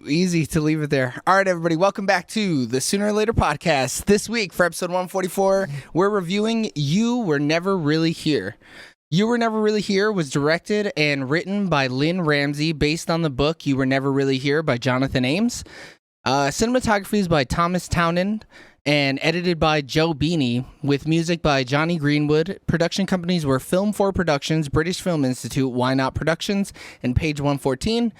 easy to leave it there. All right, everybody, welcome back to the Sooner or Later podcast. This week for episode 144, we're reviewing You Were Never Really Here. You Were Never Really Here was directed and written by Lynn Ramsey based on the book You Were Never Really Here by Jonathan Ames. Cinematography is by Thomas Townend and edited by Joe Beanie, with music by Johnny Greenwood. Production companies were Film 4 Productions, British Film Institute, Why Not Productions, and Page 114.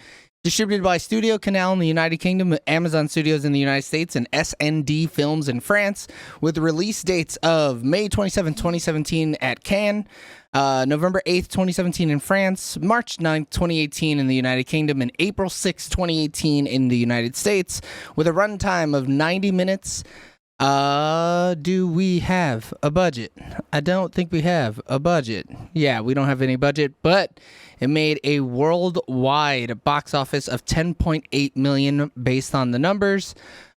Distributed by Studio Canal in the United Kingdom, Amazon Studios in the United States, and SND Films in France, with release dates of May 27, 2017 at Cannes, November 8th, 2017 in France, March 9th, 2018 in the United Kingdom, and April 6th, 2018 in the United States, with a runtime of 90 minutes. Do we have a budget? I don't think we have a budget. Yeah, we don't have any budget, but it made a worldwide box office of $10.8 million based on the numbers.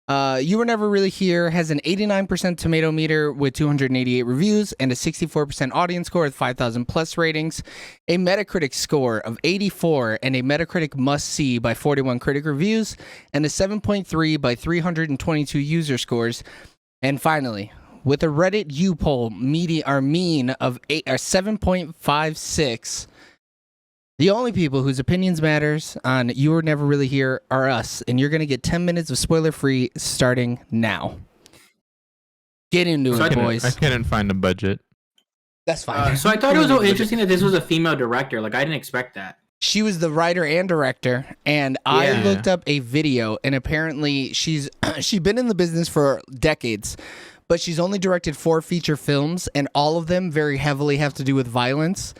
You Were Never Really Here has an 89% tomato meter with 288 reviews and a 64% audience score with 5,000 plus ratings, a Metacritic score of 84 and a Metacritic must-see by 41 critic reviews, and a 7.3 by 322 user scores. And finally, with a Reddit U poll mean of 7.56, the only people whose opinions matters on You Were Never Really Here are us, and you're going to get 10 minutes of spoiler-free starting now. Get into it, boys. I couldn't find a budget. That's fine. So I thought it was so interesting that this was a female director. Like, I didn't expect that. She was the writer and director, and I looked up a video, and apparently she's been in the business for decades, but she's only directed 4 feature films, and all of them very heavily have to do with violence.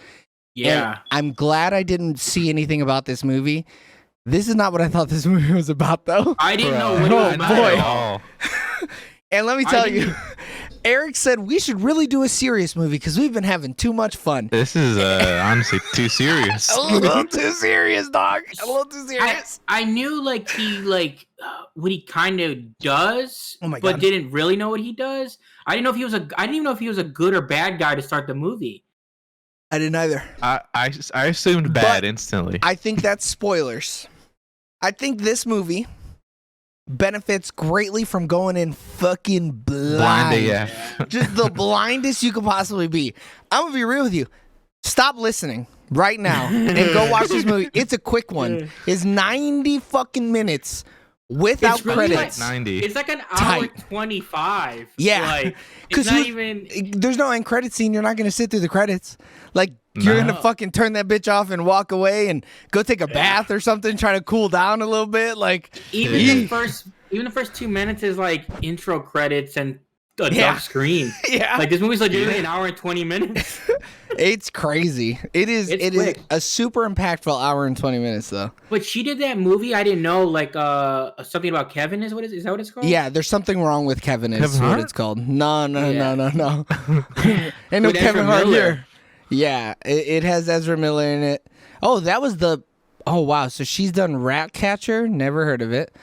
Yeah. And I'm glad I didn't see anything about this movie. This is not what I thought this movie was about, though. I didn't know what it was about at all. And let me tell you, Eric said we should really do a serious movie because we've been having too much fun. This is honestly too serious. A little too serious, dog. A little too serious. I knew he what he kind of does, but didn't really know what he does. I didn't even know if he was a good or bad guy to start the movie. I didn't either. I assumed bad instantly. I think that's spoilers. I think this movie benefits greatly from going in fucking blind. Just the blindest you could possibly be. I'm going to be real with you. Stop listening right now and go watch this movie. It's a quick one. It's 90 fucking minutes without really credits. 90. It's like an hour 25. Yeah. It's not even... There's no end credit scene. You're not going to sit through the credits. Like, you're going to fucking turn that bitch off and walk away and go take a bath or something, try to cool down a little bit. Like, even the first 2 minutes is like intro credits and a dark screen. Yeah. Like, this movie's like an hour and 20 minutes. It's crazy. It is a super impactful hour and 20 minutes, though. But she did that movie. I didn't know, like, something about Kevin is that what it's called? Yeah, there's something wrong with Kevin is Kevin what Hart? it's called. No. Ain't no With Kevin Ezra Hart Miller. here. Yeah, it has Ezra Miller in it. Oh, that was oh, wow. So she's done Ratcatcher. Never heard of it.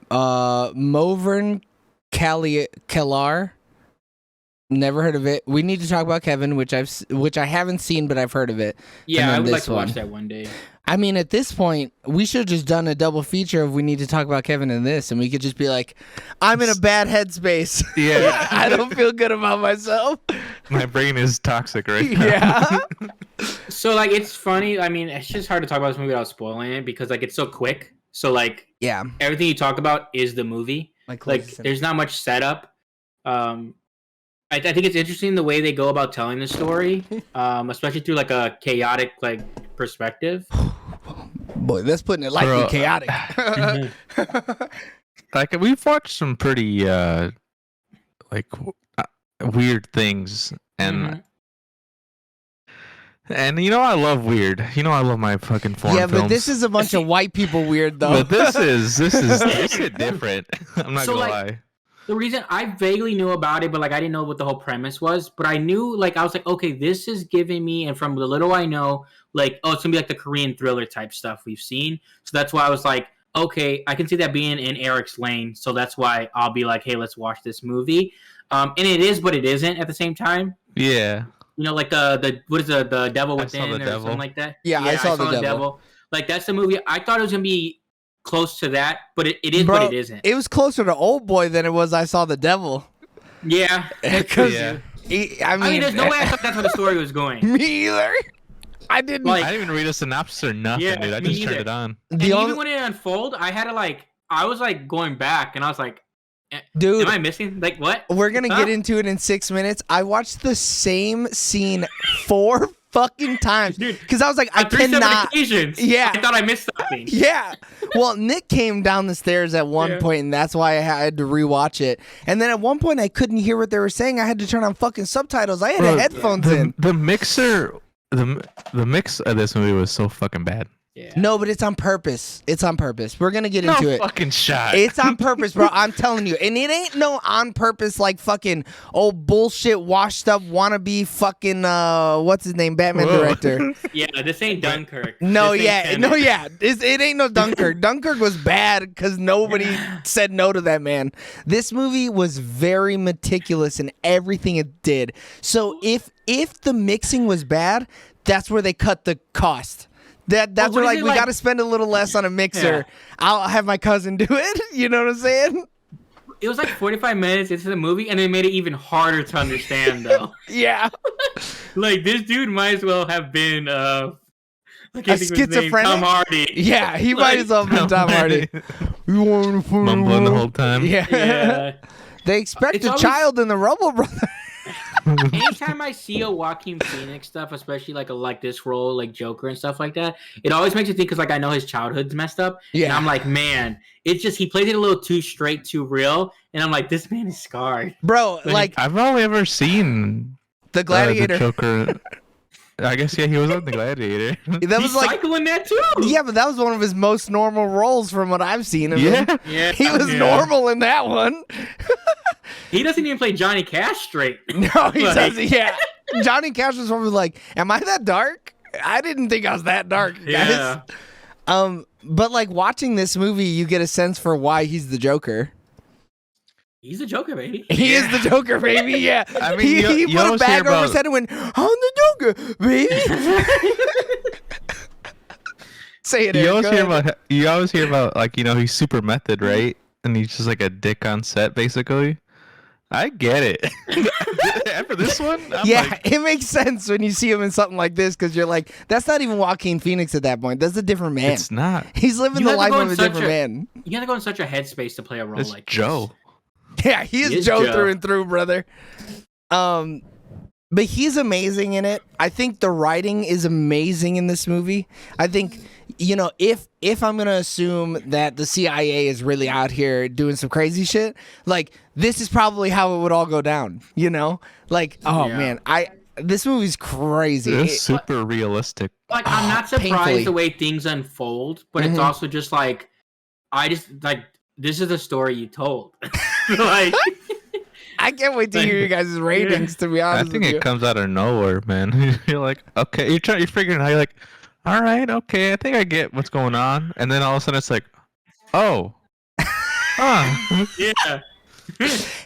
Movern Kellar. Never heard of it. We need to talk about Kevin, which I haven't seen, but I've heard of it. Yeah, I would like to watch that one day. I mean, at this point, we should have just done a double feature of we need to talk about Kevin in this, and we could just be like, I'm in a bad headspace. Yeah. I don't feel good about myself. My brain is toxic right now. Yeah. So, like, it's funny. I mean, it's just hard to talk about this movie without spoiling it because, like, it's so quick. So, like, Yeah. everything you talk about is the movie. Like, there's not much setup. I think it's interesting the way they go about telling the story, especially through like a chaotic like perspective. Boy, that's putting it lightly chaotic. Like we've watched some pretty weird things, and and I love weird. I love my fucking foreign films. Yeah, but this is a bunch of white people weird though. But this is different. I'm not gonna lie. The reason I vaguely knew about it, but like I didn't know what the whole premise was. But I knew, like, I was like, okay, this is giving me, and from the little I know, like, oh, it's gonna be like the Korean thriller type stuff we've seen. So that's why I was like, okay, I can see that being in Eric's lane. So that's why I'll be like, hey, let's watch this movie. And it is, but it isn't at the same time. Yeah. Like the what is the Devil I Saw Within the or Devil. something like that? Yeah, I saw the Devil. Like that's the movie. I thought it was gonna be close to that, but it is Bro, what it isn't. It was closer to Old Boy than it was I Saw the Devil. Yeah. Yeah. I mean, there's no way I thought that's how the story was going. Me either. I didn't. Like, I didn't even read a synopsis or nothing, Yeah, dude. I me just turned either. it on. And even when it unfolded, I had to I was going back, and I was like, dude, am I missing? Like, what? we're gonna Huh? get into it in 6 minutes. I watched the same scene 4 fucking times, Dude, because I was like, I On 3 separate cannot. occasions. Yeah. I thought I missed something. Yeah. Well, Nick came down the stairs at one Yeah. point, and that's why I had to rewatch it. And then at one point, I couldn't hear what they were saying. I had to turn on fucking subtitles. I had Bro, headphones in. The mixer, the mix of this movie was so fucking bad. Yeah. No, but it's on purpose. It's on purpose. We're gonna get into it. Fucking shot. It's on purpose, bro. I'm telling you. And it ain't no on purpose like fucking old bullshit washed up wannabe fucking what's his name? Batman Whoa. director. Yeah, this ain't Dunkirk. No, This ain't yeah. Tenet. No, yeah. It ain't no Dunkirk. Dunkirk was bad because nobody said no to that man. This movie was very meticulous in everything it did. So if the mixing was bad, that's where they cut the cost. That's Well, where what is it we like- got to spend a little less on a mixer. I'll have my cousin do it. You know what I'm saying? It was 45 minutes into the movie, and they made it even harder to understand, though. Yeah. This dude might as well have been, I can't think of his name, schizophrenic? Tom Hardy. Yeah, he might as well have been Tom Hardy. Mumbling the whole time. Yeah. Yeah. They expect It's a always- child in the Rubble Brothers. Anytime I see a Joaquin Phoenix stuff, especially like this role, like Joker and stuff like that, it always makes me think because I know his childhood's messed up. Yeah. And I'm like, man, it's just he plays it a little too straight, too real, and I'm like, this man is scarred. Bro, like I've only ever seen the Gladiator. the Joker. I guess he was on the Gladiator. That was He's like cycling that too. yeah, but that was one of his most normal roles from what I've seen of him. Yeah. Yeah, He was yeah. normal in that one. He doesn't even play Johnny Cash straight. No, he Like- doesn't. Yeah. Johnny Cash was probably like, am I that dark? I didn't think I was that dark, guys. Yeah. But like watching this movie, you get a sense for why he's the Joker. He's a Joker, baby. He is the Joker, baby. Yeah. I mean, he you put a always bag hear over his about- head and went, I'm the Joker, baby. Say it, You Eric. always Go hear ahead. about he's super method, right? And he's just like a dick on set, basically. I get it. After this one, I'm Yeah, like, it makes sense when you see him in something like this because you're like, that's not even Joaquin Phoenix at that point. That's a different man. it's not. He's living You the have to life go of in a such different man. You gotta go in such a headspace to play a role It's like Joe. Yeah, he is is Joe Joe. through and through, brother. But he's amazing in it. I think the writing is amazing in this movie. I think, if I'm gonna assume that the CIA is really out here doing some crazy shit, like this is probably how it would all go down. Like, oh Yeah. man, this movie's crazy. It's super realistic. I'm not surprised painfully. the way things unfold, but it's Mhm. also just this is the story you told. I can't wait to hear you guys' ratings. To be I honest, think with you. it comes out of nowhere, man. You're like, okay, you're figuring it out. You're like, all right, okay, I think I get what's going on, and then all of a sudden it's like, oh, huh, Yeah.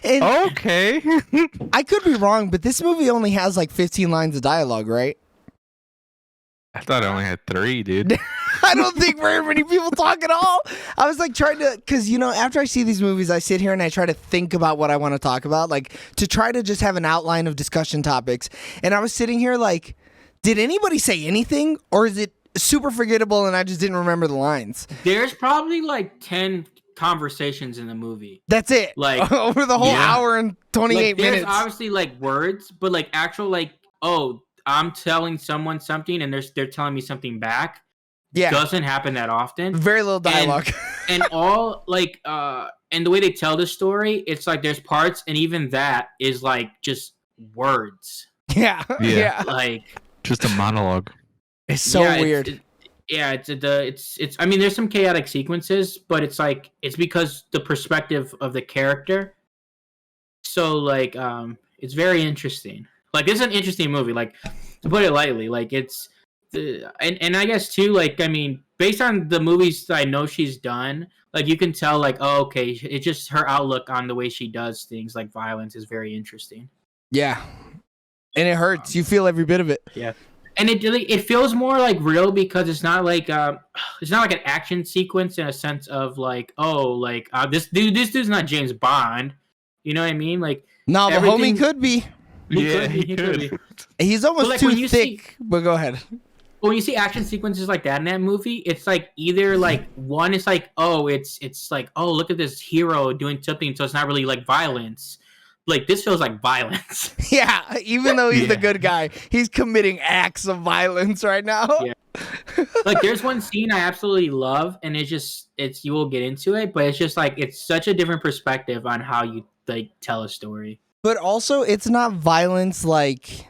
And okay. I could be wrong, but this movie only has like 15 lines of dialogue, right? I thought I only had 3, dude. I don't think very many people talk at all. I was like trying to, because after I see these movies, I sit here and I try to think about what I want to talk about, like to try to just have an outline of discussion topics. And I was sitting here like, did anybody say anything, or is it super forgettable and I just didn't remember the lines? There's probably 10 conversations in the movie. That's it. Like- over the whole Yeah. hour and 28 There's minutes. obviously words, but actual oh, I'm telling someone something and they're telling me something back. Yeah, Doesn't happen that often. very little dialogue. And all and the way they tell the story, it's there's parts, and even that is just words. yeah, Yeah. Like Just a monologue. It's so yeah, weird. it's I mean, there's some chaotic sequences, but it's it's because the perspective of the character. So it's very interesting. This is an interesting movie. To put it lightly, it's and I guess too, I mean, based on the movies that I know she's done, you can tell oh, okay, it's just her outlook on the way she does things, violence, is very interesting. Yeah, and it hurts. You feel every bit of it. Yeah. And it feels more like real because it's not like an action sequence in a sense of like, oh, like this dude's not James Bond. You know what I mean? Like, No, but homie could be. He could be. He's almost like, too thick. But go ahead. When you see action sequences like that in that movie, it's like either like one is like, oh, it's like, oh, look at this hero doing something, so it's not really like violence. Like, this feels like violence. Yeah, even though he's the good guy, he's committing acts of violence right now. Yeah. Like, there's one scene I absolutely love, and it's you will get into it, but it's just like, it's such a different perspective on how you like tell a story. But also, it's not violence like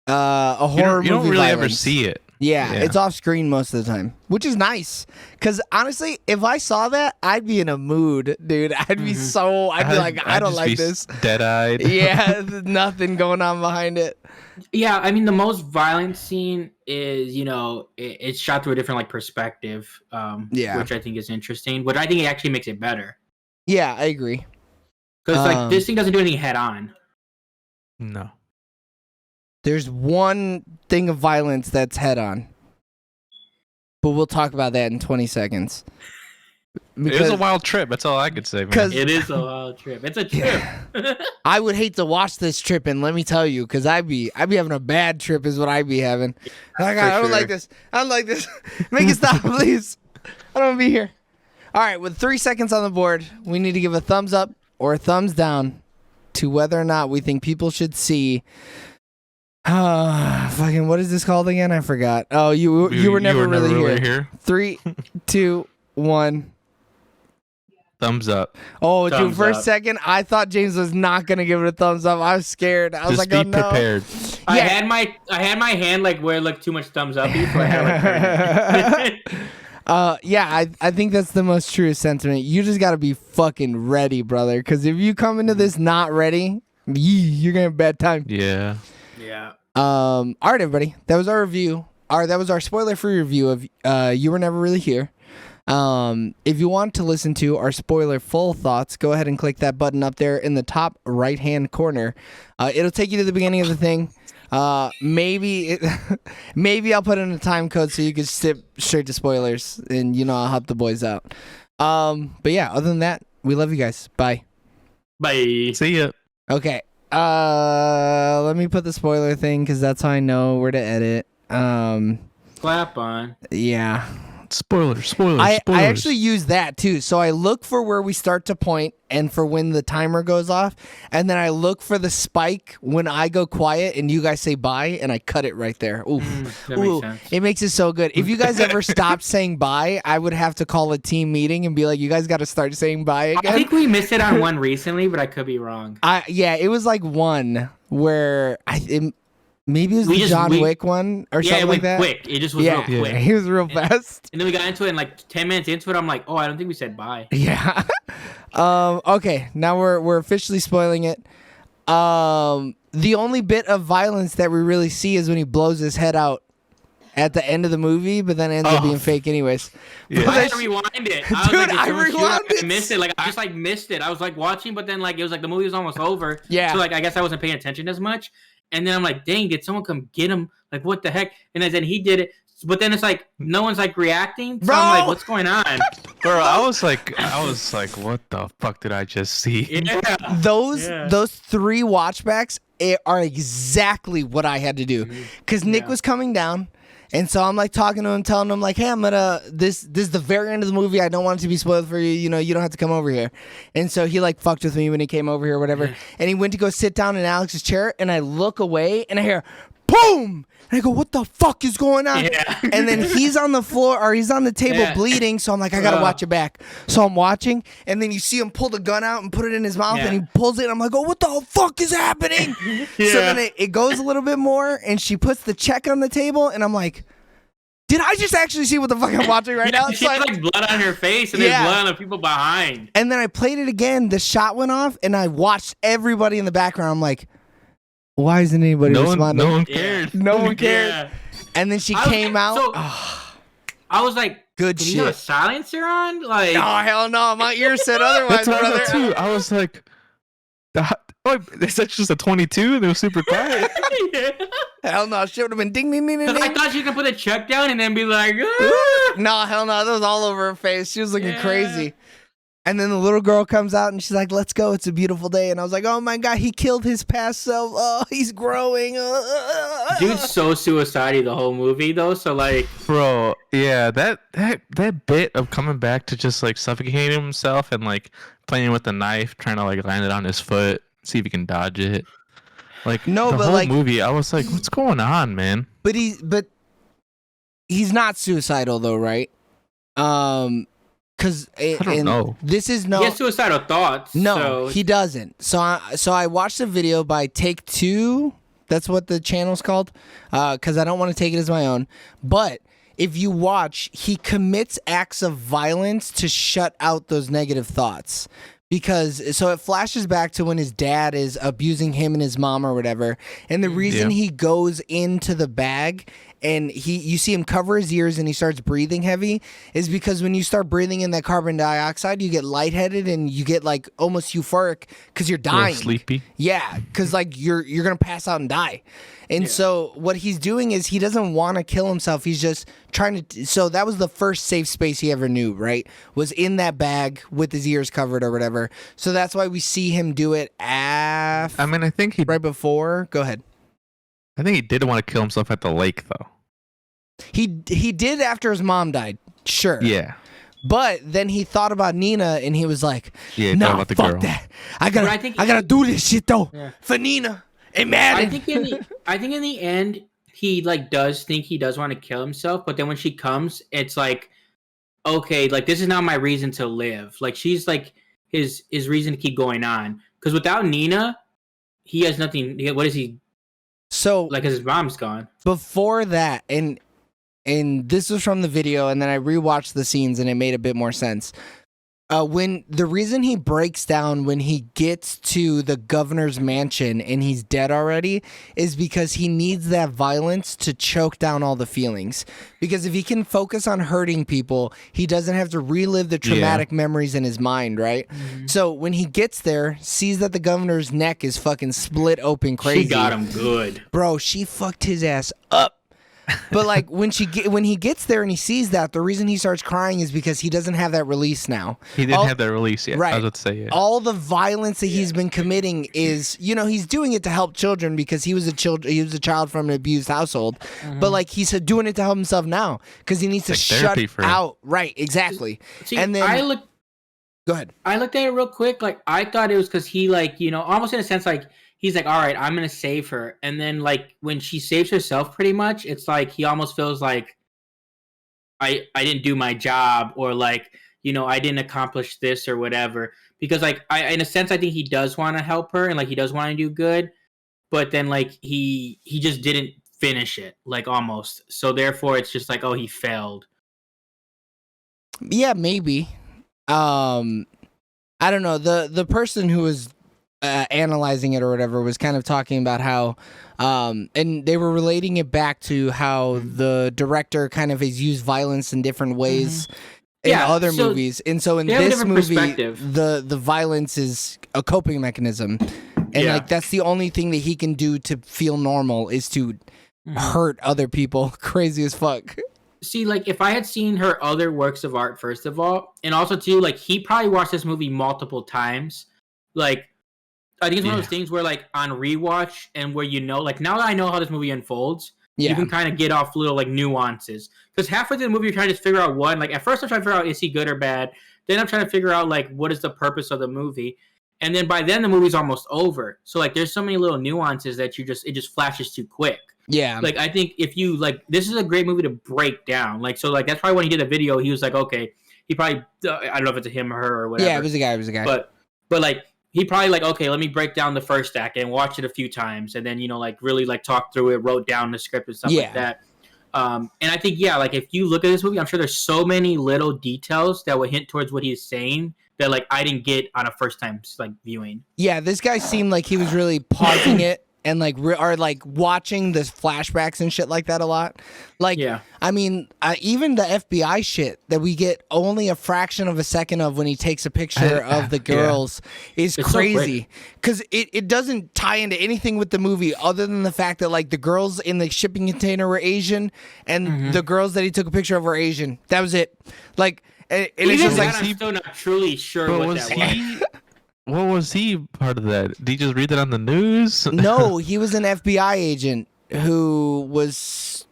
a horror movie. You don't really violence. ever see it. Yeah, it's off screen most of the time, which is nice. Because honestly, if I saw that, I'd be in a mood, dude. I'd be like, I don't like this. Dead-eyed. Yeah, there's nothing going on behind it. Yeah, I mean, the most violent scene is, it's shot through a different like perspective, which I think is interesting. But I think it actually makes it better. Yeah, I agree. Because like this thing doesn't do anything head on. No. There's one thing of violence that's head on. But we'll talk about that in 20 seconds. It was a wild trip. That's all I could say, man. It is a wild trip. It's a trip. I would hate to watch this trip, and let me tell you, because I'd be having a bad trip is what I'd be having. Like, I don't like this. I don't like this. Make it stop, please. I don't want to be here. All right, with 3 seconds on the board, we need to give a thumbs up or a thumbs down to whether or not we think people should see... fucking, what is this called again? I forgot. Oh, you were never really here. 3, 2, 1. Thumbs up. Oh, thumbs dude, for up. a second, I thought James was not gonna give it a thumbs up. I was scared. I was Just like, be oh no. prepared. I had my hand like where it looked too much thumbs up. So I had like yeah, I think that's the most true sentiment. You just gotta be fucking ready, brother. Because if you come into this not ready, you're gonna have a bad time. Yeah. yeah. All right, everybody. That was our review. That was our spoiler-free review of You Were Never Really Here. If you want to listen to our spoiler full thoughts, go ahead and click that button up there in the top right-hand corner. It'll take you to the beginning of the thing. Maybe I'll put in a time code so you can skip straight to spoilers, and I'll help the boys out. But yeah, other than that, we love you guys. Bye. Bye. See ya. Okay. Let me put the spoiler thing because that's how I know where to edit. Clap on. Yeah. Spoilers. I actually use that too. So I look for where we start to point and for when the timer goes off. And then I look for the spike when I go quiet and you guys say bye and I cut it right there. Oof. That makes sense. It makes it so good. If you guys ever stopped saying bye, I would have to call a team meeting and be like, you guys got to start saying bye again. I think we missed it on one recently, but I could be wrong. Yeah, it was like one where maybe it was the John Wick one or something like that. Quick. It just was real quick. He was real fast. And then we got into it, and like 10 minutes into it, I'm like, oh, I don't think we said bye. Yeah. Okay, now we're officially spoiling it. The only bit of violence that we really see is when he blows his head out at the end of the movie, but then ends up being fake anyways. Yeah. I had to rewind it. I rewound it. I missed it. Like, I just like missed it. I was like watching, but then like it was like the movie was almost over. Yeah. So like I guess I wasn't paying attention as much. And then I'm like, dang, did someone come get him? Like, what the heck? And then he did it. But then it's like, no one's like reacting. So Bro! I'm like, what's going on? Bro, I was like, what the fuck did I just see? Yeah. Those 3 watchbacks are exactly what I had to do. Because Nick was coming down. And so I'm like talking to him, telling him like, hey, this is the very end of the movie. I don't want it to be spoiled for you. You don't have to come over here. And so he like fucked with me when he came over here or whatever. Yeah. And he went to go sit down in Alex's chair and I look away and I hear boom. And I go, what the fuck is going on? Yeah. And then he's on the floor or he's on the table bleeding. So I'm like, I got to watch it back. So I'm watching. And then you see him pull the gun out and put it in his mouth. And he pulls it. And I'm like, oh, what the fuck is happening? So then it goes a little bit more. And she puts the check on the table. And I'm like, did I just actually see what the fuck I'm watching right now? She had like blood on her face and there's blood on the people behind. And then I played it again. The shot went off. And I watched everybody in the background. I'm like, why isn't anybody responding? No one cared. No one cared. Yeah. And then she came out. So, I was like, good shit. Shit. You have a silencer on? Like, oh, hell no. My ear said otherwise, That's what brother. I thought too. I was like, Oh, it's just a 22 and it was super quiet. Yeah. Hell no, she would have been ding ding ding ding. I ding. thought she could put the check down and then be like, ah! No, hell no, that was all over her face. She was looking Yeah. crazy. And then the little girl comes out and she's like, "Let's go. It's a beautiful day." And I was like, "Oh my god, he killed his past self. Oh, he's growing." Dude's so suicidal the whole movie though. So like, Bro, yeah, that bit of coming back to just like suffocating himself and like playing with the knife, trying to like land it on his foot, see if he can dodge it. Like No, the but, whole like- movie, I was like, what's going on, man? But he's not suicidal though, right? Because I don't know. this is he no. has suicidal thoughts. No, so he doesn't. So I watched a video by Take Two. That's what the channel's called. Because I don't want to take it as my own. But if you watch, he commits acts of violence to shut out those negative thoughts. Because so it flashes back to when his dad is abusing him and his mom or whatever. And the reason he goes into the bag and you see him cover his ears and he starts breathing heavy is because when you start breathing in that carbon dioxide, you get lightheaded and you get like almost euphoric because you're A little dying. sleepy. Yeah, because like you're gonna pass out and die. And so what he's doing is he doesn't want to kill himself. He's just trying to. So that was the first safe space he ever knew. Right, was in that bag with his ears covered or whatever. So that's why we see him do it I mean, I think he right before. Go ahead. did want to kill himself at the lake, though. He did after his mom died. Sure. Yeah. But then he thought about Nina and he was like, Yeah, thought "Nah, about the fuck girl. that. I gotta But I gotta do this shit though for Nina and Madden." I think in the end he like does think he does want to kill himself, but then when she comes, it's like, okay, like this is not my reason to live. Like she's like his reason to keep going on. Because without Nina, he has nothing. What is he So like? 'Cause his mom's gone. before that, and this was from the video, and then I rewatched the scenes, and it made a bit more sense. When the reason he breaks down when he gets to the governor's mansion and he's dead already is because he needs that violence to choke down all the feelings. Because if he can focus on hurting people, he doesn't have to relive the traumatic memories in his mind, right? So when he gets there, sees that the governor's neck is fucking split open crazy. She got him good. Bro, she fucked his ass up. But like when he gets there and he sees that, the reason he starts crying is because he doesn't have that release now. He didn't have that release yet. Right. I was about to say, yeah. All the violence that he's been committing is, he's doing it to help children because he was a child from an abused household. But like he's doing it to help himself now because he needs to Like shut therapy for him. out. Right, exactly. See, And then go ahead. I looked at it real quick. Like I thought it was because he like almost in a sense like he's like, all right, I'm gonna save her. And then like when she saves herself, pretty much, it's like he almost feels like I didn't do my job, or like I didn't accomplish this or whatever. Because like in a sense I think he does want to help her and like he does want to do good, but then like he just didn't finish it, like almost. So therefore it's just like, oh, he failed. Yeah, maybe. I don't know. The person who was analyzing it or whatever was kind of talking about how and they were relating it back to how the director kind of has used violence in different ways in Yeah, other so movies, and so in they have a this different movie perspective. the violence is a coping mechanism, and Yeah. like that's the only thing that he can do to feel normal is to hurt other people. Crazy as fuck. See, like, if I had seen her other works of art, first of all, and also, too, like, he probably watched this movie multiple times. Like, I think it's one of those things where, like, on rewatch and where like, now that I know how this movie unfolds, you can kind of get off little, like, nuances. Because halfway through the movie, you're trying to figure out one. Like, at first, I'm trying to figure out, is he good or bad? Then I'm trying to figure out, like, what is the purpose of the movie? And then by then, the movie's almost over. So, like, there's so many little nuances that it just flashes too quick. Yeah. Like, I think if you, like, this is a great movie to break down. Like, so, like, that's probably when he did the video, he was like, okay, he probably, I don't know if it's a him or her or whatever. Yeah, it was a guy. But like, he probably, like, okay, let me break down the first act and watch it a few times. And then, like, really, like, talk through it, wrote down the script and stuff like that. And I think, like, if you look at this movie, I'm sure there's so many little details that would hint towards what he's saying that, like, I didn't get on a first time, like, viewing. Yeah, this guy seemed like he was really pausing it and like are like watching the flashbacks and shit like that a lot. Like, Yeah. I mean, even the FBI shit that we get only a fraction of a second of when he takes a picture of the girls is It's so crazy because it doesn't tie into anything with the movie other than the fact that like the girls in the shipping container were Asian and the girls that he took a picture of were Asian. That was it. Like, and it's Even just like that, I'm still not truly sure But what that was. what was he part of that? Did he just read that on the news? no, he was an FBI agent who was.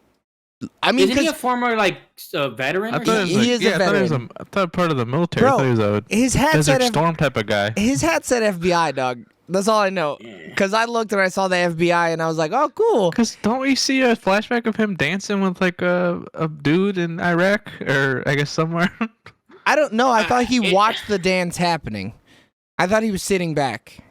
I mean, Isn't he a because former like veteran? I Or thought something? it was He like, is a I thought he was veteran. I thought part of the military. I Bro, thought he was a his hat Desert said Storm type of guy. his hat said FBI, dog. That's all I know. Because I looked and I saw the FBI and I was like, oh, cool. Because don't we see a flashback of him dancing with like a dude in Iraq or I guess somewhere? I don't know. I thought he it- watched the dance happening. I thought he was sitting back.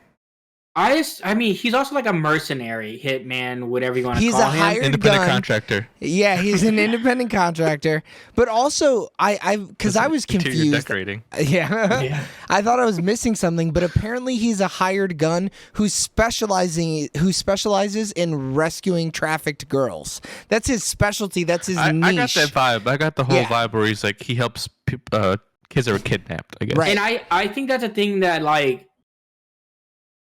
I mean, he's also like a mercenary hitman, whatever you want to He's call a him. hired Independent gun. contractor. Yeah, he's an independent contractor. But also, because I was Interior confused. Decorating. Yeah. Yeah. I thought I was missing something, but apparently he's a hired gun who specializes in rescuing trafficked girls. That's his specialty. That's his I niche. got that vibe. I got the whole Yeah. vibe where he's like he helps kids that were kidnapped. I guess. Right. And I think that's a thing that like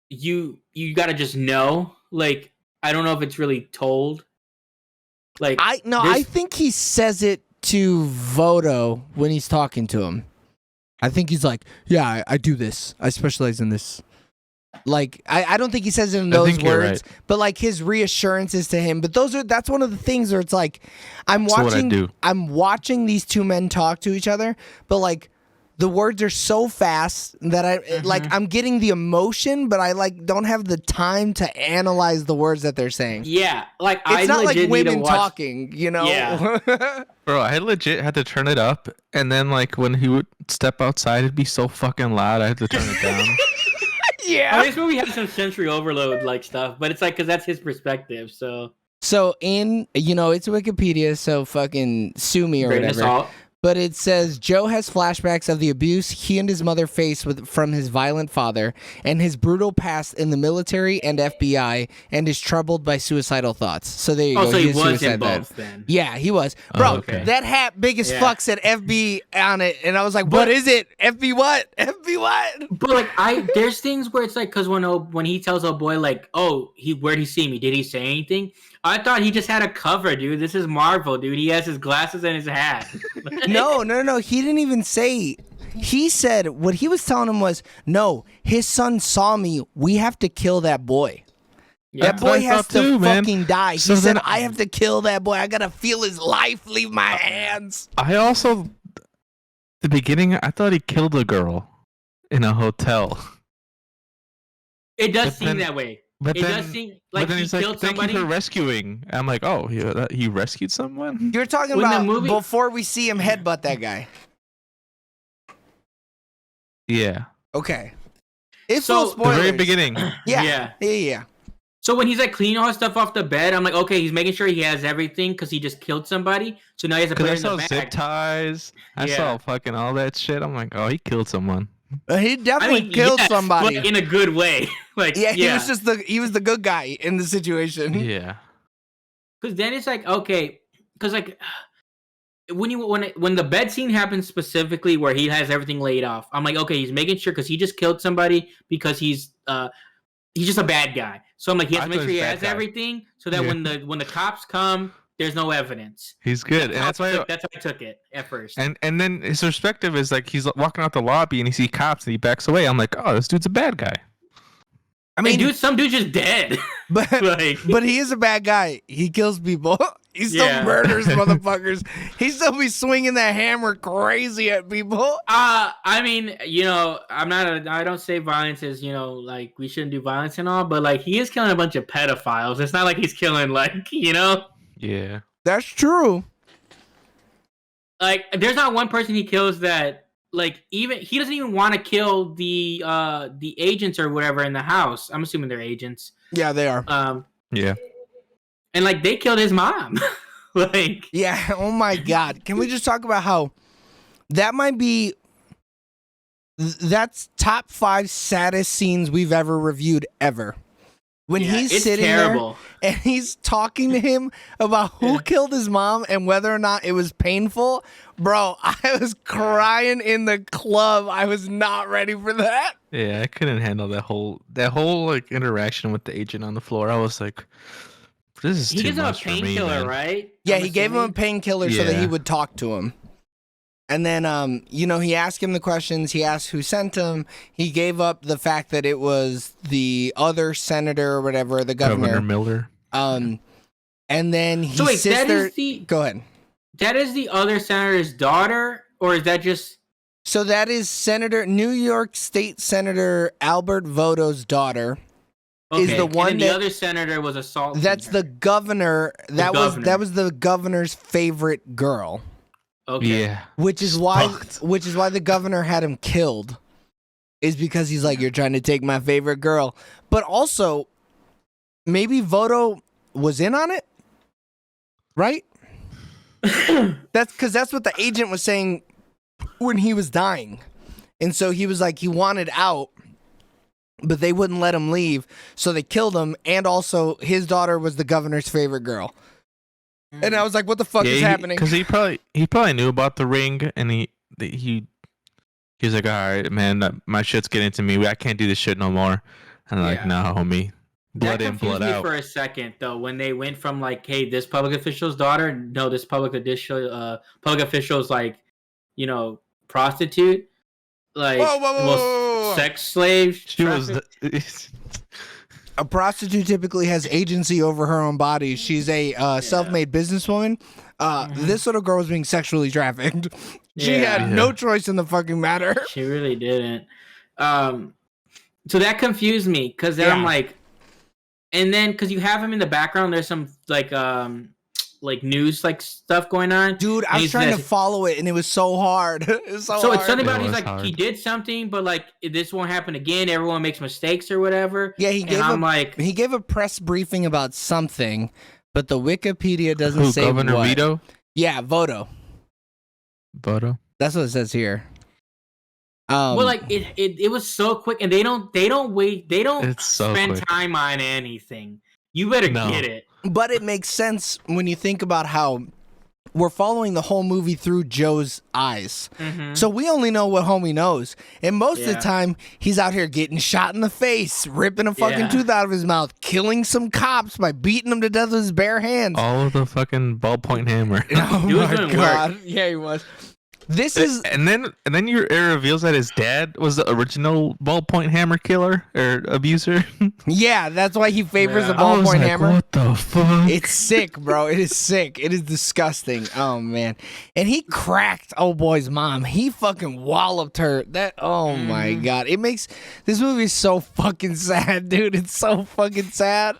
you gotta just know. Like, I don't know if it's really told. Like, I think he says it to Vodo when he's talking to him. I think he's like, yeah, I do this. I specialize in this. Like, I don't think he says it in I those think you're words, but like his reassurances to him. But that's one of the things where it's like, I'm That's what I watching, do. I'm watching these two men talk to each other, but like the words are so fast that I'm getting the emotion, but I like don't have the time to analyze the words that they're saying. yeah, like It's not like legit need to women watch- talking, you know? Yeah. Bro, I legit had to turn it up, and then like when he would step outside, it'd be so fucking loud. I had to turn it down. yeah. I mean, this movie has some sensory overload like stuff, but it's like because that's his perspective. So So it's Wikipedia, so fucking sue me or grain of whatever. salt. But it says Joe has flashbacks of the abuse he and his mother faced from his violent father and his brutal past in the military and FBI, and is troubled by suicidal thoughts. So there you go. Oh, so he a was in suicide both dive. then. Yeah, he was. Bro, okay. that hat big as Yeah. fuck said FB on it, and I was like, what is it? FB what? FB what? But like there's things where it's like because when he tells a boy like, oh, where'd he see me? Did he say anything? I thought he just had a cover, dude. This is Marvel, dude. He has his glasses and his hat. No. He didn't even say. He said what he was telling him was, no, his son saw me. We have to kill that boy. Yeah. That boy I has thought to too, man. fucking die. He So said, then- I have to kill that boy. I gotta feel his life leave my hands. I also, the beginning, I thought he killed a girl in a hotel. It does But seem then- that way. But It then, does seem but like then he he's like, killed "Thank somebody. you for rescuing." I'm like, "Oh, he rescued someone." You're talking When the about movie- before we see him headbutt that guy. Yeah, Okay. It's So, full the spoilers. the very beginning. Yeah. So when he's like cleaning all his stuff off the bed, I'm like, okay, he's making sure he has everything because he just killed somebody. So now he has to put Because it I in saw the zip bag. ties. I Yeah. saw fucking all that shit. I'm like, "Oh, he killed someone." He definitely killed yes, somebody. but in a good way. Like, Yeah, he was the good guy in the situation. Yeah. Because then it's like, okay, because like when the bed scene happens specifically where he has everything laid off, I'm like, okay, he's making sure because he just killed somebody because he's just a bad guy. So I'm like, he has I to make thought sure he he was a has bad guy. everything so that Yeah. when the cops come, there's no evidence. He's good, and that's why. That's how I took it at first. And then his perspective is like he's walking out the lobby and he sees cops and he backs away. I'm like, "Oh, this dude's a bad guy." I mean, dude, some dude's just dead. but like, but he is a bad guy. He kills people. He still Yeah. murders motherfuckers. He still be swinging that hammer crazy at people. I mean, I don't say violence is, like we shouldn't do violence and all, but like he is killing a bunch of pedophiles. It's not like he's killing like, Yeah. That's true. like there's not one person he kills that like even he doesn't even want to kill the agents or whatever in the house. I'm assuming they're agents. Yeah, they are. Yeah. And like they killed his mom. like Yeah. Oh my God. Can we just talk about how that might be? That's top 5 saddest scenes we've ever reviewed ever. when he's it's sitting terrible. there and he's talking to him about who killed his mom and whether or not it was painful, bro, I was crying in the club. I was not ready for that. Yeah, I couldn't handle that whole like interaction with the agent on the floor. I was like, this is He too gives him a much for me, painkiller, man. right? Yeah, I'm he gave him a assuming? painkiller so that he Yeah. would talk to him. And then, he asked him the questions. He asked who sent him. He gave up the fact that it was the other senator or whatever, the governor. Miller. And then his So wait, that sister. is the Go ahead. that is the other senator's daughter, or is that just So that is New York State Senator Albert Voto's daughter. okay? Is the one and then that- the other senator was assaulting That's her. the governor. That governor. was the governor's favorite girl, Okay. Yeah. which is why Fucked. the governor had him killed. Is because he's like, you're trying to take my favorite girl, but also maybe Voto was in on it, right? That's what the agent was saying when he was dying, and so he was like, he wanted out, but they wouldn't let him leave, so they killed him. And also, his daughter was the governor's favorite girl, and I was like, what the fuck is happening? Because he probably knew about the ring, and he was like, all right, man, my shit's getting to me. I can't do this shit no more. And I'm like, Yeah. no, homie, blood That in, confused blood me out. for a second though when they went from like, hey, this public official's daughter, no, this public official's like, prostitute, like Whoa, whoa, whoa, well, whoa, whoa. sex slave. She was. A prostitute typically has agency over her own body. She's a self-made businesswoman. This little girl was being sexually trafficked. She Yeah. had no choice in the fucking matter. She really didn't. So that confused me because then I'm Yeah. like, and then because you have him in the background, there's some like news like stuff going on. Dude, I And was he's trying to this- follow it, and it was so hard. It was so So hard. it's something about It he's was like hard. he did something, but like this won't happen again. Everyone makes mistakes or whatever. Yeah, he and I'm like, he gave a press briefing about something, but the Wikipedia doesn't Who, say Governor what. Vito? Yeah, Voto. That's what it says here. well, like it was so quick, and they don't wait, they don't It's so spend quick. time on anything. You better No. get it. But it makes sense when you think about how we're following the whole movie through Joe's eyes. Mhm. So we only know what homie knows. And most of the Yeah. time, he's out here getting shot in the face, ripping a fucking Yeah. tooth out of his mouth, killing some cops by beating them to death with his bare hands. All of the fucking ballpoint hammer. Oh He was my doing work. God. Yeah, he was. This is... And then it reveals that his dad was the original ballpoint hammer killer or abuser. Yeah, that's why he favors Yeah. the I was ballpoint like, hammer. what the fuck? It's sick, bro. It is sick. It is disgusting. Oh man. And he cracked old boy's mom. He fucking walloped her. Oh my God. It makes this movie so fucking sad, dude. It's so fucking sad.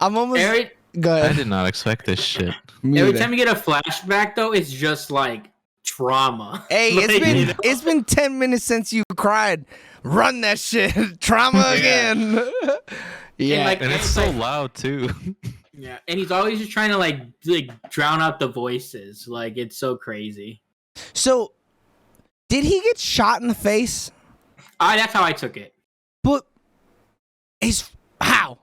I'm almost Every go I ahead. did not expect this shit. Me every either. time you get a flashback, though, it's just like trauma. Hey, Like, you know? it's been 10 minutes since you cried. Run that shit. Trauma again. Yeah. like- And it's so loud too. Yeah, and he's always just trying to like drown out the voices. Like it's so crazy. So did he get shot in the face? That's how I took it. But how?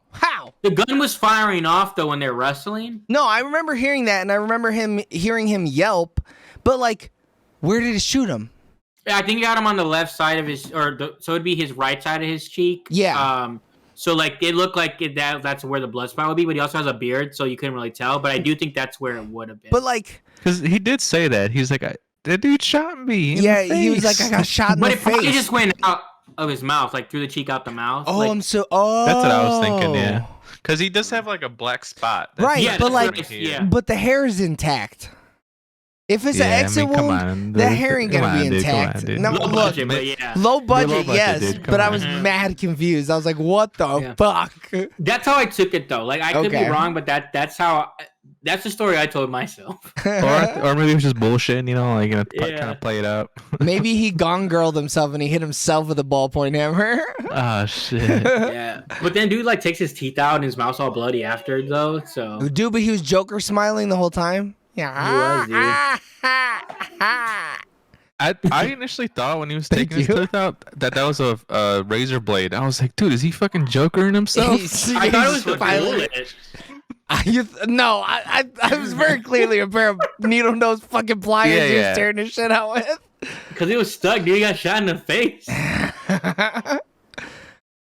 The gun was firing off though when they're wrestling. No, I remember hearing that, and I remember hearing him yelp. But like, where did it shoot him? Yeah, I think he got him on the left side of his, so it'd be his right side of his cheek. Yeah. So like it looked like that's where the blood spot would be, but he also has a beard, so you couldn't really tell. But I do think that's where it would have been. But like, Because he did say that. He's like, that dude shot me. in yeah, the he was like, face." I got shot in But the it probably face. just went out of his mouth, like through the cheek, out the mouth. Oh, like, I'm so. Oh, That's what I was thinking, yeah. Because he does have like a black spot. That's Right, Yeah, but that's like, what yeah. but the hair is intact. If it's an exit come wound, on, the dude. hair ain't Come gonna be on, dude. Come on, intact. dude. No, low look, budget, but yeah. low budget, budget, yes, dude. Come but I on. was mad confused. I was like, what the Yeah. fuck? That's how I took it though. Like I could Okay. be wrong, but that's the story I told myself. or maybe it was just bullshit, like kind Yeah. of play it up. Maybe he gone girled himself and he hit himself with a ballpoint hammer. Oh shit. Yeah, but then dude like takes his teeth out and his mouth's all bloody after though. So Dude, but he was Joker smiling the whole time. Yeah. He was, dude. I initially thought when he was Thank taking his you. tooth out that was a razor blade. I was like, dude, is he fucking Jokering himself? I thought it was the Finally- bullet. No, I was very clearly a pair of needle nose fucking pliers Yeah, he was yeah. tearing his shit out with. Because he was stuck, dude. He got shot in the face.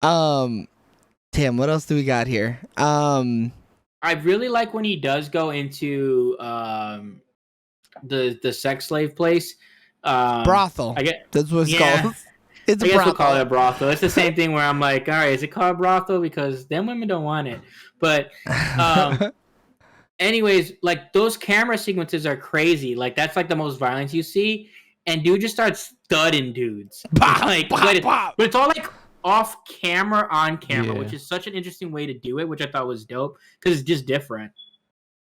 Damn, what else do we got here? I really like when he does go into the sex slave place. Brothel. I get. That's what it's Yeah. called. It's I a guess brothel. we'll call it a brothel. It's the same thing where I'm like, all right, is it called brothel because them women don't want it? But anyways, like those camera sequences are crazy. Like that's like the most violence you see, and dude just starts studding dudes. Bop, Like, bop, but bop. it's all like off camera, on camera, Yeah. which is such an interesting way to do it, which I thought was dope because it's just different.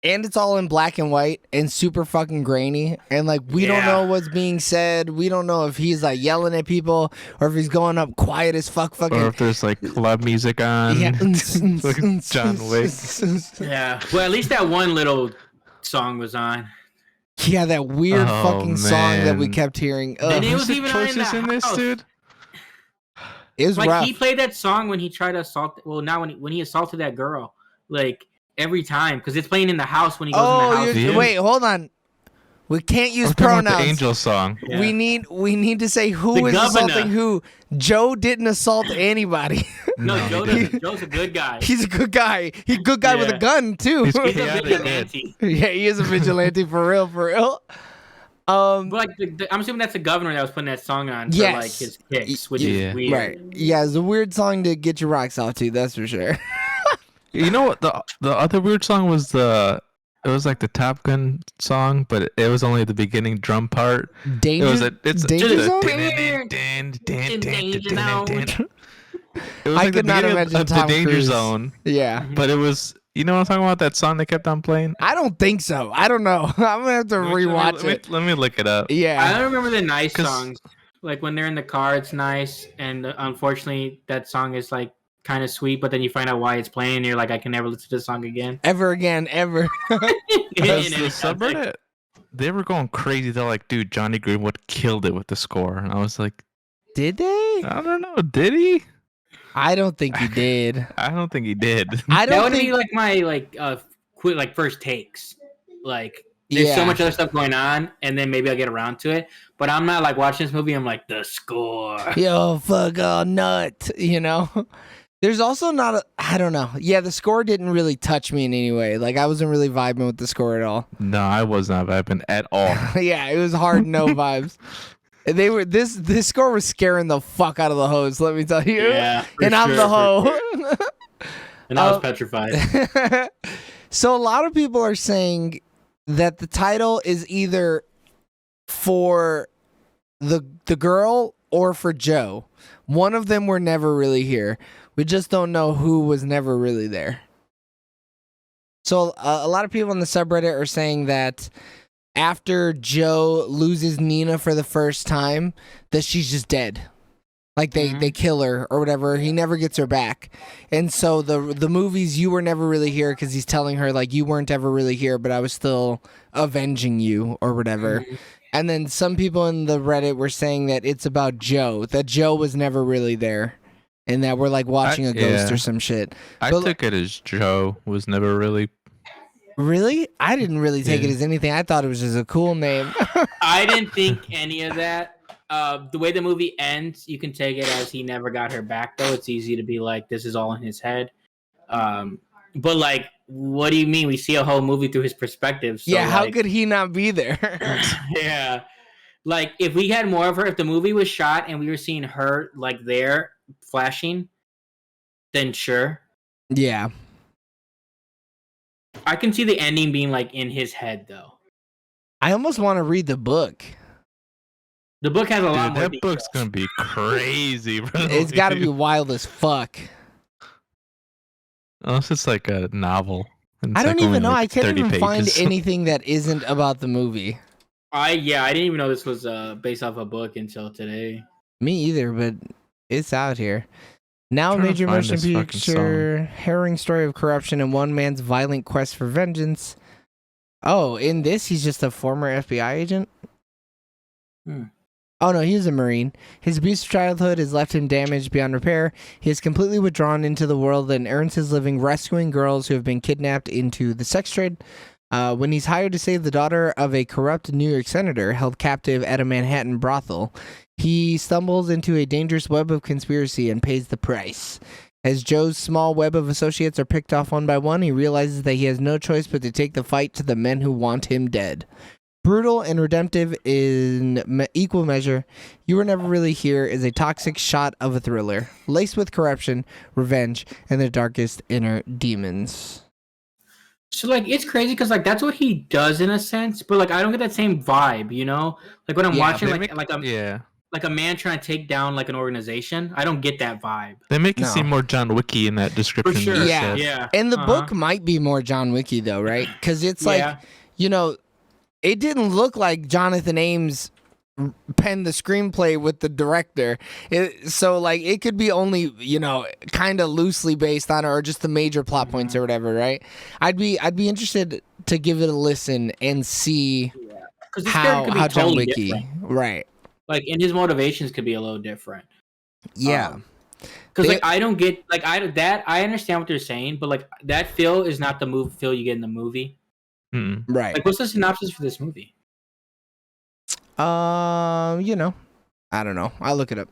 And it's all in black and white and super fucking grainy. And like we don't Yeah. know what's being said. We don't know if he's like yelling at people or if he's going up quiet as fuck Or fucking. if there's like club music on. Yeah. Like John Wick. Yeah. Well, at least that one little song was on. Yeah, that weird Oh, fucking song that we man. kept hearing. Then Ugh. it was Music even on in choices the in this, house. dude. It was Like rough. he played that song when he tried to assault. Well, now when he assaulted that girl, like every time because it's playing in the house when he goes in the Oh, house. Yeah. wait, hold on. We can't use I'm talking about pronouns. the Angel song. Yeah. We need to say who The is governor. assaulting who. Joe didn't assault anybody. No, he Joe didn't. doesn't. Joe's a good guy. He's a good guy. He's a good guy with a Yeah. gun too. He's He's a chaotic vigilante. Yeah, he is a vigilante for real, for real. But like, I'm assuming that's the governor that was putting that song on for Yes. like his kicks, which Yeah. is weird. Right. Yeah, it's a weird song to get your rocks off to, that's for sure. You know what? The other weird song was it was like the Top Gun song, but it was only the beginning drum part. Danger, It was Danger the- Zone? It was I like could the not beginning imagine of the Tom Danger Cruise. Zone, Yeah. but it was. You know what I'm talking about? That song they kept on playing. I don't think so. I don't know. I'm gonna have to rewatch it. Let me look it up. I Yeah. don't remember the nice 'Cause- songs. Like when they're in the car, it's nice, and unfortunately, that song is like kind of sweet. But then you find out why it's playing, and you're like, I can never listen to this song again. Ever again, ever. Because And the it sounds like- subreddit, they were going crazy. They're like, dude, Johnny Greenwood killed it with the score. And I was like, Did they? I don't know. Did he? I don't think he did. I don't think he did. I that don't would think. be like my quick first takes. Like there's Yeah. so much other stuff going on, and then maybe I'll get around to it. But I'm not like watching this movie. I'm like the score. Yo, fuck all nut, you know? There's also not a, I don't know. Yeah, the score didn't really touch me in any way. Like, I wasn't really vibing with the score at all. No, I was not vibing at all. Yeah, it was hard no vibes. They were, this score was scaring the fuck out of the hoes, let me tell you. Yeah, for And I'm sure, the for hoe. sure. And I was Oh. petrified. So a lot of people are saying that the title is either for the girl or for Joe. One of them were never really here. We just don't know who was never really there. So a lot of people on the subreddit are saying that after Joe loses Nina for the first time, that she's just dead. Like they kill her or whatever. He never gets her back. And so the movies, you were never really here because he's telling her like you weren't ever really here, but I was still avenging you or whatever. And then some people in the Reddit were saying that it's about Joe, that Joe was never really there. And that we're like watching a ghost yeah. or some shit. I But- took it as Joe was never really. Really? I didn't really take it Yeah. as anything. I thought it was just a cool name. I didn't think any of that. The way the movie ends, you can take it as he never got her back. Though it's easy to be like, this is all in his head. But like, what do you mean? We see a whole movie through his perspective. So, Yeah, how like, could he not be there? Yeah, like if we had more of her, if the movie was shot and we were seeing her like there flashing, then sure. Yeah. I can see the ending being like in his head though. I almost want to read the book. The book has a lot Dude, more. that detail. book's gonna be crazy, bro. It's got to be wild as fuck. Unless it's like a novel. and I it's don't like only, even know. like, I can't 30 even find pages. anything that isn't about the movie. I didn't even know this was based off a book until today. Me either, but it's out here. Now a Trying to major find motion this fucking picture, harrowing story of corruption and one man's violent quest for vengeance. Oh, in this, he's just a former FBI agent? Oh no, he was a Marine. His abusive childhood has left him damaged beyond repair. He is completely withdrawn into the world and earns his living rescuing girls who have been kidnapped into the sex trade. When he's hired to save the daughter of a corrupt New York senator held captive at a Manhattan brothel, he stumbles into a dangerous web of conspiracy and pays the price. As Joe's small web of associates are picked off one by one, he realizes that he has no choice but to take the fight to the men who want him dead. Brutal and redemptive in equal measure, You Were Never Really Here is a toxic shot of a thriller, laced with corruption, revenge, and the darkest inner demons. So like it's crazy because like that's what he does in a sense, but like I don't get that same vibe, you know. Like when I'm watching like a man trying to take down like an organization, I don't get that vibe. They make it seem more John Wicky in that description. For sure, yeah. And the book might be more John Wicky though, right? Because it's like, you know, it didn't look like Jonathan Ames penned the screenplay with the director, so like it could be only, you know, kind of loosely based on it or just the major plot points or whatever, right? I'd be interested to give it a listen and see how John Wicky, right? Like, and his motivations could be a little different. Yeah, because like I don't get like I understand what they're saying, but like that feel is not the feel you get in the movie, right? Like, what's the synopsis for this movie? You know, I don't know. I'll look it up.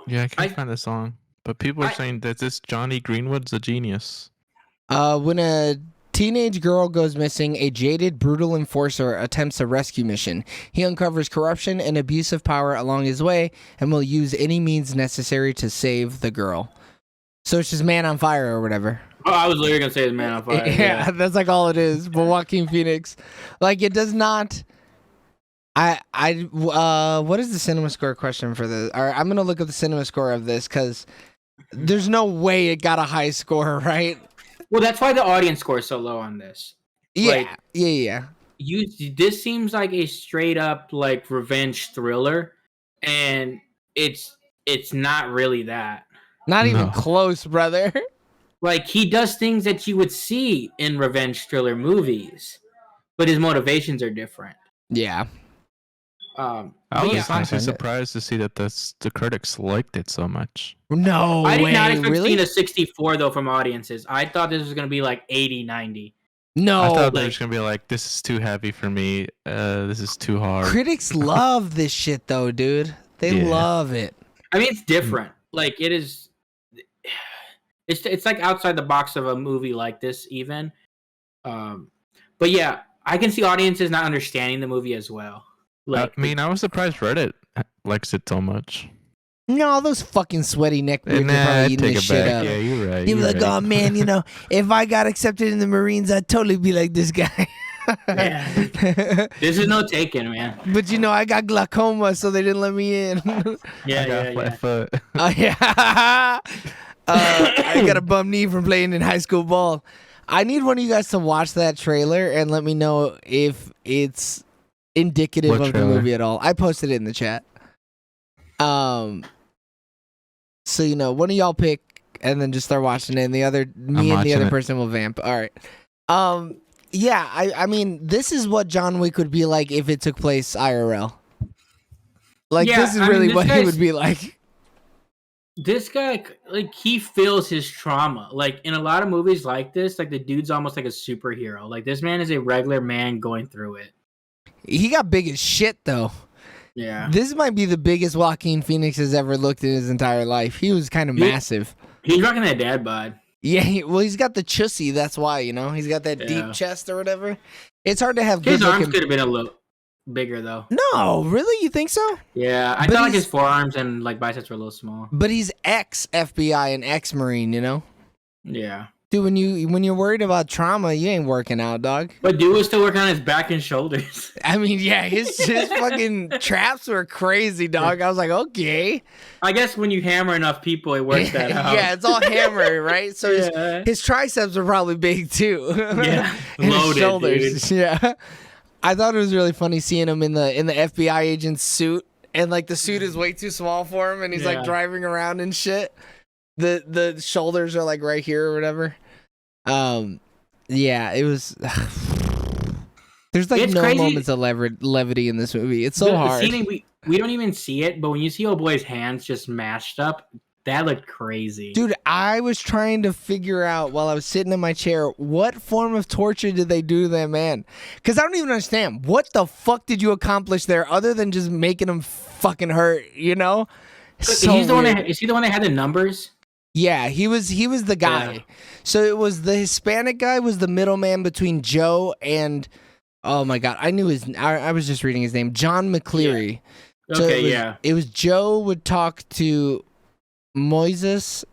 Yeah, I can't find the song, but people are saying that this Johnny Greenwood's a genius. When a teenage girl goes missing, a jaded, brutal enforcer attempts a rescue mission. He uncovers corruption and abuse of power along his way and will use any means necessary to save the girl. So it's just Man on Fire or whatever. Oh, I was literally gonna say it's Man on Fire. Yeah, that's like all it is. But Joaquin Phoenix, like it does not. What is the cinema score question for this? All right, I'm gonna look up the cinema score of this because there's no way it got a high score, right? Well, that's why the audience score is so low on this. Yeah, like, yeah. This seems like a straight up like revenge thriller, and it's not really that. Not even close, brother. Like, he does things that you would see in revenge thriller movies, but his motivations are different. Yeah. I was honestly surprised to see that the critics liked it so much. No I did way, not expect really? seeing a 64, though, from audiences. I thought this was going to be like 80, 90. No. I thought they were just going to be like, this is too heavy for me. This is too hard. Critics love this shit, though, dude. They love it. I mean, it's different. Like, it is... It's like outside the box of a movie like this, even. But yeah, I can see audiences not understanding the movie as well. Like, I mean, I was surprised Reddit likes it so much. No, those fucking sweady neckbeards are probably eating this shit up. Yeah, you're right. You'd be like, oh man, you know, if I got accepted in the Marines, I'd totally be like this guy. Yeah. This is no taken, man. But you know, I got glaucoma, so they didn't let me in. I got flat foot. I got a bum knee from playing in high school ball. I need one of you guys to watch that trailer and let me know if it's indicative of the movie at all. I posted it in the chat. So you know, one of y'all pick and then just start watching it, and the other person will vamp. All right. Yeah, I mean, this is what John Wick would be like if it took place IRL. Like, this is really what he would be like. This guy, like, he feels his trauma. Like, in a lot of movies like this, like, the dude's almost like a superhero. Like, this man is a regular man going through it. He got big as shit, though. Yeah. This might be the biggest Joaquin Phoenix has ever looked in his entire life. He was kind of massive. He's rocking that dad bod. Yeah, he's got the chussy, that's why, you know? He's got that deep chest or whatever. It's hard to have good His arms could have been a little bigger, though. No, really? You think so? Yeah, I thought like his forearms and like biceps were a little small. But he's ex-FBI and ex-Marine, you know? Yeah. Dude, when you're worried about trauma, you ain't working out, dog. But dude was still working on his back and shoulders. I mean, yeah, his fucking traps were crazy, dog. I was like, okay. I guess when you hammer enough people, it works that out. Yeah, it's all hammer, right? So his triceps are probably big too. Yeah, and loaded, his shoulders. dude. Yeah, I thought it was really funny seeing him in the FBI agent's suit, and like the suit is way too small for him, and he's like driving around and shit. The shoulders are like right here or whatever. Yeah, it was. There's like It's no crazy. moments of levity in this movie. It's so The hard. scene, we don't even see it, but when you see old boy's hands just mashed up, that looked crazy. Dude, I was trying to figure out while I was sitting in my chair, what form of torture did they do to that man? Because I don't even understand. What the fuck did you accomplish there other than just making him fucking hurt, you know? So He's the one weird. is he the one that had the numbers? Yeah, he was the guy. Yeah. So it was the Hispanic guy was the middleman between Joe and, oh my God, I knew I was just reading his name, John McCleary. So Okay, it was Joe would talk to Moises,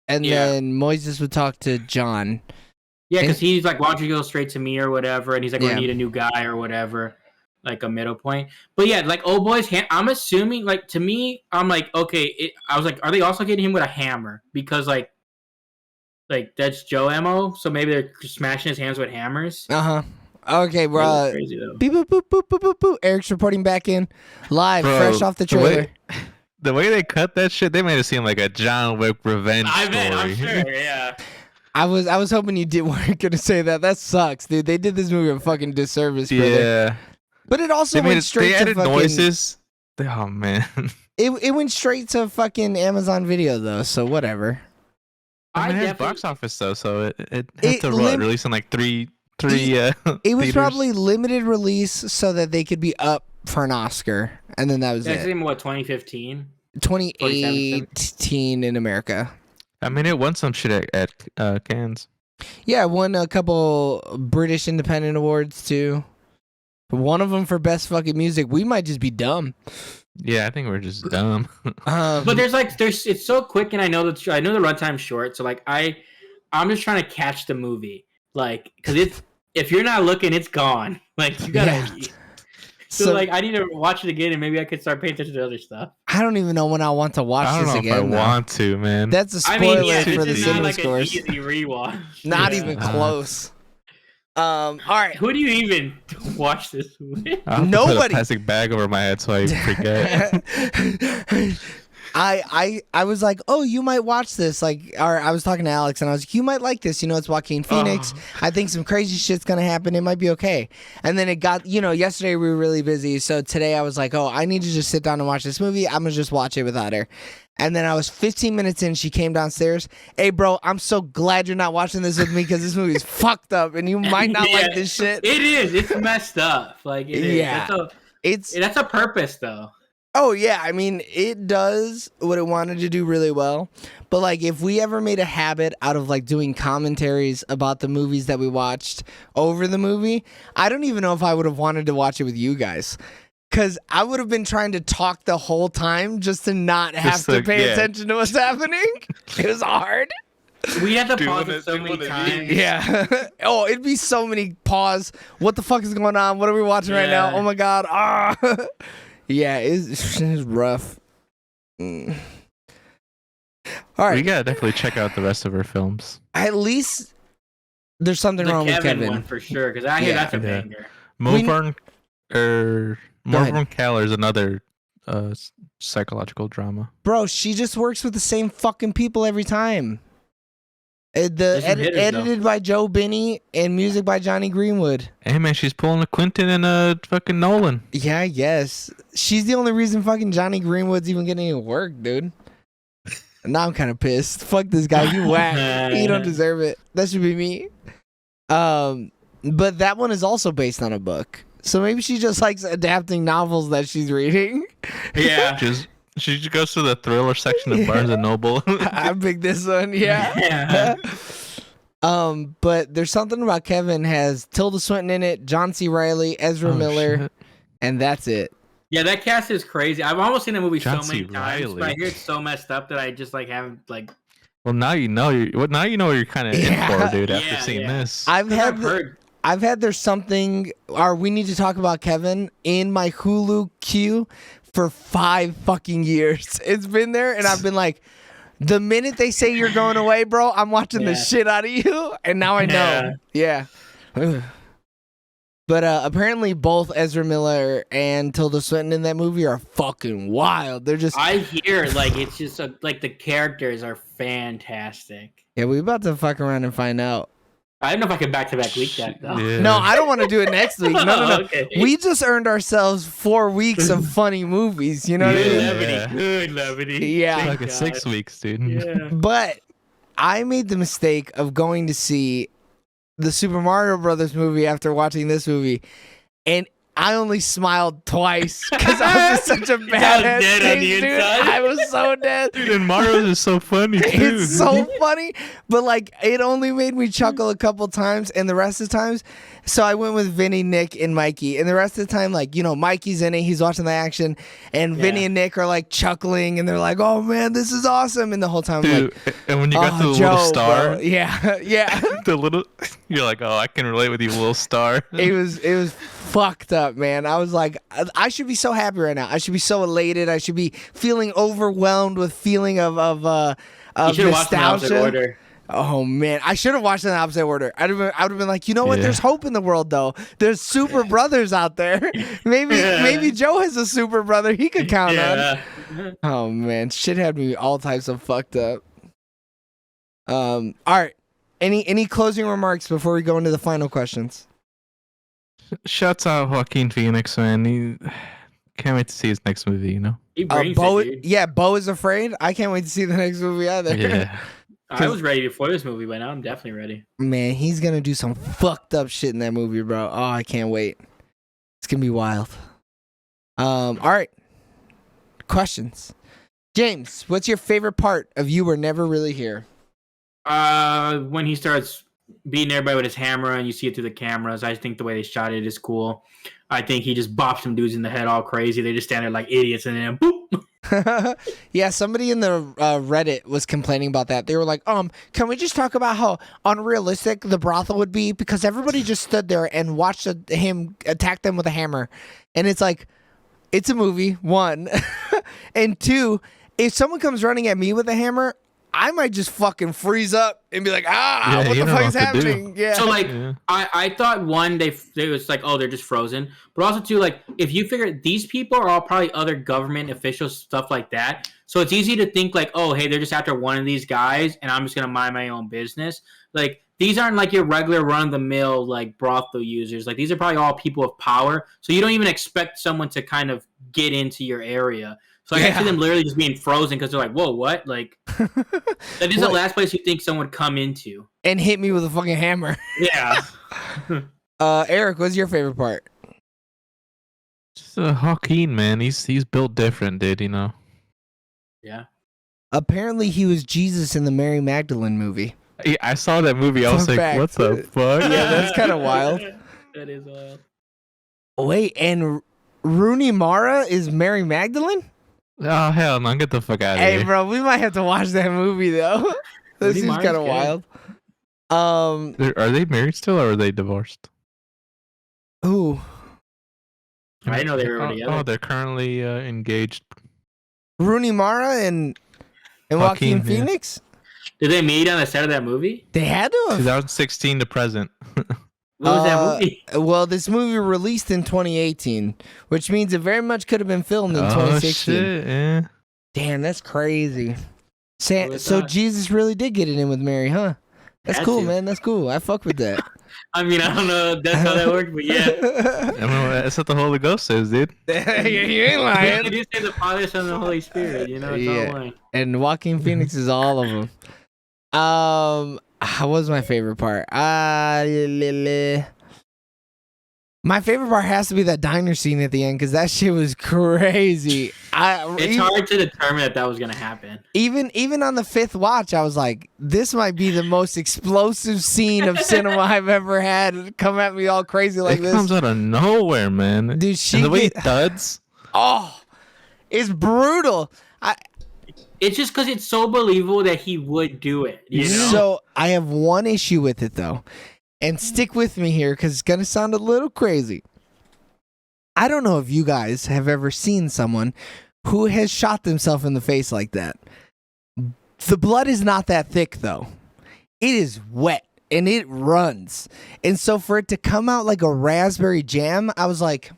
and then Moises would talk to John. Yeah, because he's like, why don't you go straight to me or whatever? And he's like, Yeah. I need a new guy or whatever, like a middle point. But yeah, like old boy's hand. I'm assuming, like to me, I'm like, okay. I was like, are they also getting him with a hammer? Because like that's Joe ammo. So maybe they're just smashing his hands with hammers. Okay, That bro. was crazy though. Beep, boop, boop, boop, boop, boop, boop. Eric's reporting back in live, Bro, fresh off the trailer. The way they cut that shit, they made it seem like a John Wick revenge I story. bet, I'm sure. Yeah. I was hoping you weren't gonna say that. That sucks, dude. They did this movie a fucking disservice. Brother. Yeah. But it also went straight they to added fucking noises. Oh man. It went straight to fucking Amazon Video though, so whatever. I mean, it has definitely- box office though, so it had It to release in like three. It was theaters. probably limited release so that they could be up for an Oscar, and then that was That's it. in what 2015. 2018 in America. I mean, it won some shit at Cannes. Yeah, won a couple British Independent Awards too. One of them for best fucking music. We might just be dumb. Yeah, I think we're just dumb. But there's it's so quick, and I know the runtime's short, so like I'm just trying to catch the movie, like because if you're not looking, it's gone. Like you gotta. Yeah. So like I need to watch it again, and maybe I could start paying attention to other stuff. I don't even know when I want to watch I don't this know again. if I though. want to, man. That's a I spoiler mean, yeah, for the this is not cinema like an scores. easy rewatch. Not Yeah. even close. All right. Who do you even watch this with? I'll have to put Nobody. a plastic bag over my head so I forget. I was like, oh, you might watch this. Like, or I was talking to Alex, and I was like, you might like this. You know, it's Joaquin Phoenix. I think some crazy shit's gonna happen. It might be okay. And then it got, yesterday we were really busy, so today I was like, oh, I need to just sit down and watch this movie. I'm gonna just watch it without her. And then I was 15 minutes in, she came downstairs. Hey, bro, I'm so glad you're not watching this with me because this movie's fucked up, and you might not like this shit. It is. It's messed up. Like it is. Yeah. That's a purpose though. Oh yeah, I mean it does what it wanted to do really well. But like if we ever made a habit out of like doing commentaries about the movies that we watched over the movie, I don't even know if I would have wanted to watch it with you guys. Cause I would have been trying to talk the whole time just to not have to pay attention to what's happening. It was hard. We had to Do pause one it of- so do many one of times. these. Yeah. Oh, it'd be so many pause. What the fuck is going on? What are we watching right now? Yeah. Oh my god. Ah. Yeah, it's rough. Mm. All right. We gotta definitely check out the rest of her films. At least there's something The wrong with Kevin Kevin. one for sure, because I hear Yeah. that's a Yeah. banger. Morvern ahead. Keller is another psychological drama. Bro, she just works with the same fucking people every time. There's some hitters, though. Edited by Joe Binney and music by Johnny Greenwood. Hey man, she's pulling a Quentin and a fucking Nolan. Yeah, I guess. She's the only reason fucking Johnny Greenwood's even getting any work, dude. Now I'm kind of pissed. Fuck this guy. You whack. You don't deserve it. That should be me. But that one is also based on a book. So maybe she just likes adapting novels that she's reading. Yeah. She just goes to the thriller section of Barnes and Noble. I picked this one, yeah. Yeah. But there's something about Kevin has Tilda Swinton in it, John C. Reilly, Ezra Miller, Shit. and that's it. Yeah, that cast is crazy. I've almost seen that movie John so many C. times, Reilly. but I hear it's so messed up that I just like haven't like. Well, now you know. Now you know what you're kind of Yeah. in for, dude. After Yeah, seeing yeah. this, I've Heard. had there's something, or we need to talk about Kevin in my Hulu queue for 5 fucking years. It's been there, and I've been like, the minute they say you're going away, bro, I'm watching the Yeah. shit out of you, and now I know. Yeah. But apparently both Ezra Miller and Tilda Swinton in that movie are fucking wild. They're just I hear like it's just like the characters are fantastic. yeah. We about to fuck around and find out. I don't know if I could back-to-back week that though. Yeah. No, I don't want to do it next week. No. Okay. We just earned ourselves 4 weeks of funny movies. You know what I Good mean? levity. Yeah. Good levity. Yeah. Thank Like God. 6 weeks, dude. Yeah. But I made the mistake of going to see the Super Mario Brothers movie after watching this movie, and I only smiled twice because I was in such a bad dead on the dude. inside. I was so dead. Dude, and Mario's is so funny, too. It's so funny, but like it only made me chuckle a couple times, and the rest of the times, so I went with Vinny, Nick, and Mikey, and the rest of the time, like Mikey's in it, he's watching the action, and Vinny and Nick are like chuckling, and they're like, "Oh man, this is awesome!" And the whole time, I'm Dude, like, and when you got "Oh, to the Joe, little star, bro." yeah, the little, you're like, oh, I can relate with you, little star. it was fucked up, man. I was like, I should be so happy right now. I should be so elated. I should be feeling overwhelmed with feeling of You should have watched the opposite nostalgia. order. Oh man, I should have watched it in the opposite order. I would have been like, you know what? Yeah. There's hope in the world, though. There's super brothers out there. Maybe Joe has a super brother he could count Yeah. on. Oh man, shit had me all types of fucked up. All right. Any closing remarks before we go into the final questions? Shouts out Joaquin Phoenix, man. He can't wait to see his next movie, you know? He brings Bo, it, dude. yeah, Bo is afraid. I can't wait to see the next movie either. Yeah. I was ready before this movie, but now I'm definitely ready. Man, he's gonna do some fucked up shit in that movie, bro. Oh, I can't wait. It's gonna be wild. All right. Questions. James, what's your favorite part of You Were Never Really Here? When he starts beating everybody with his hammer and you see it through the cameras, I think the way they shot it is cool. I think he just bops some dudes in the head all crazy. They just stand there like idiots and then boop. Yeah, somebody in the Reddit was complaining about that. They were like, can we just talk about how unrealistic the brothel would be? Because everybody just stood there and watched him attack them with a hammer. And it's like, it's a movie, one. And two, if someone comes running at me with a hammer, I might just fucking freeze up and be like, Yeah, what you the don't fuck know is what to do. happening? Yeah. So like Yeah. I thought one they was like, oh, they're just frozen, but also two, like if you figure these people are all probably other government officials, stuff like that, so it's easy to think like, oh, hey, they're just after one of these guys and I'm just gonna mind my own business. Like these aren't like your regular run-of-the-mill like brothel users. Like these are probably all people of power, so you don't even expect someone to kind of get into your area. So I can see them literally just being frozen because they're like, whoa, what? Like that is the last place you think someone would come into. And hit me with a fucking hammer. Yeah. Eric, what's your favorite part? Just Joaquin, man. He's built different, dude, you know? Yeah. Apparently, he was Jesus in the Mary Magdalene movie. Yeah, I saw that movie. I was Fun like, fact. what the fuck? Yeah, that's kind of wild. That is wild. Wait, and Rooney Mara is Mary Magdalene? Oh, hell no. Get the fuck out of Hey, here. bro, we might have to watch that movie, though. This Rooney is Mara's kind of good. wild. Are they married still or are they divorced? Ooh. I didn't know they were together. Oh, they're currently engaged. Rooney Mara and Joaquin Joaquin, yeah. Phoenix? Did they meet on the set of that movie? They had to have. 2016 to present. What was that movie? Well, this movie released in 2018, which means it very much could have been filmed in Oh, 2016. shit, yeah. Damn, that's crazy. Who would So thought? Jesus really did get it in with Mary, huh? That's Had cool, to. man. That's cool. I fuck with that. I mean, I don't know if that's how that worked, but yeah. I mean, that's what the Holy Ghost says, dude. you ain't They lying. do say the Father, Son, and the Holy Spirit. You know, it's Yeah. all one. And Joaquin Phoenix is all of them. What was my favorite part? My favorite part has to be that diner scene at the end because that shit was crazy. It's hard to determine that was gonna happen. Even on the fifth watch, I was like, "This might be the most explosive scene of cinema I've ever had come at me all crazy like it this." comes out of nowhere, man. Dude, she and the way get- it thuds. Oh, it's brutal. It's just because it's so believable that he would do it. You know? So I have one issue with it though, and stick with me here because it's gonna sound a little crazy. I don't know if you guys have ever seen someone who has shot themselves in the face like that. The blood is not that thick though. It is wet and it runs. And so for it to come out like a raspberry jam, I was like,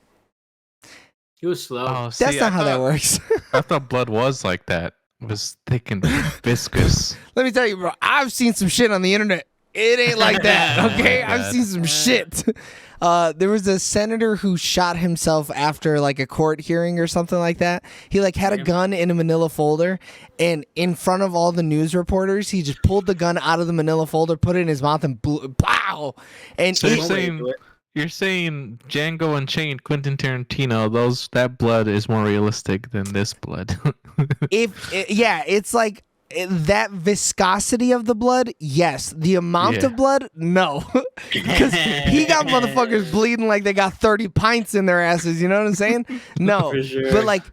he was slow. Oh, see, that's not how that thought- works. I thought blood was like that. It was thick and viscous. Let me tell you, bro, I've seen some shit on the internet. It ain't like that, okay? Oh my I've God. seen some shit. There was a senator who shot himself after like a court hearing or something like that. He like had a gun in a manila folder, and in front of all the news reporters, he just pulled the gun out of the manila folder, put it in his mouth, and blew, pow! And So it- you're saying Django Unchained, Quentin Tarantino, that blood is more realistic than this blood. it's like that viscosity of the blood, yes. The amount of blood, no. Because he got motherfuckers bleeding like they got 30 pints in their asses, you know what I'm saying? No. For sure. But like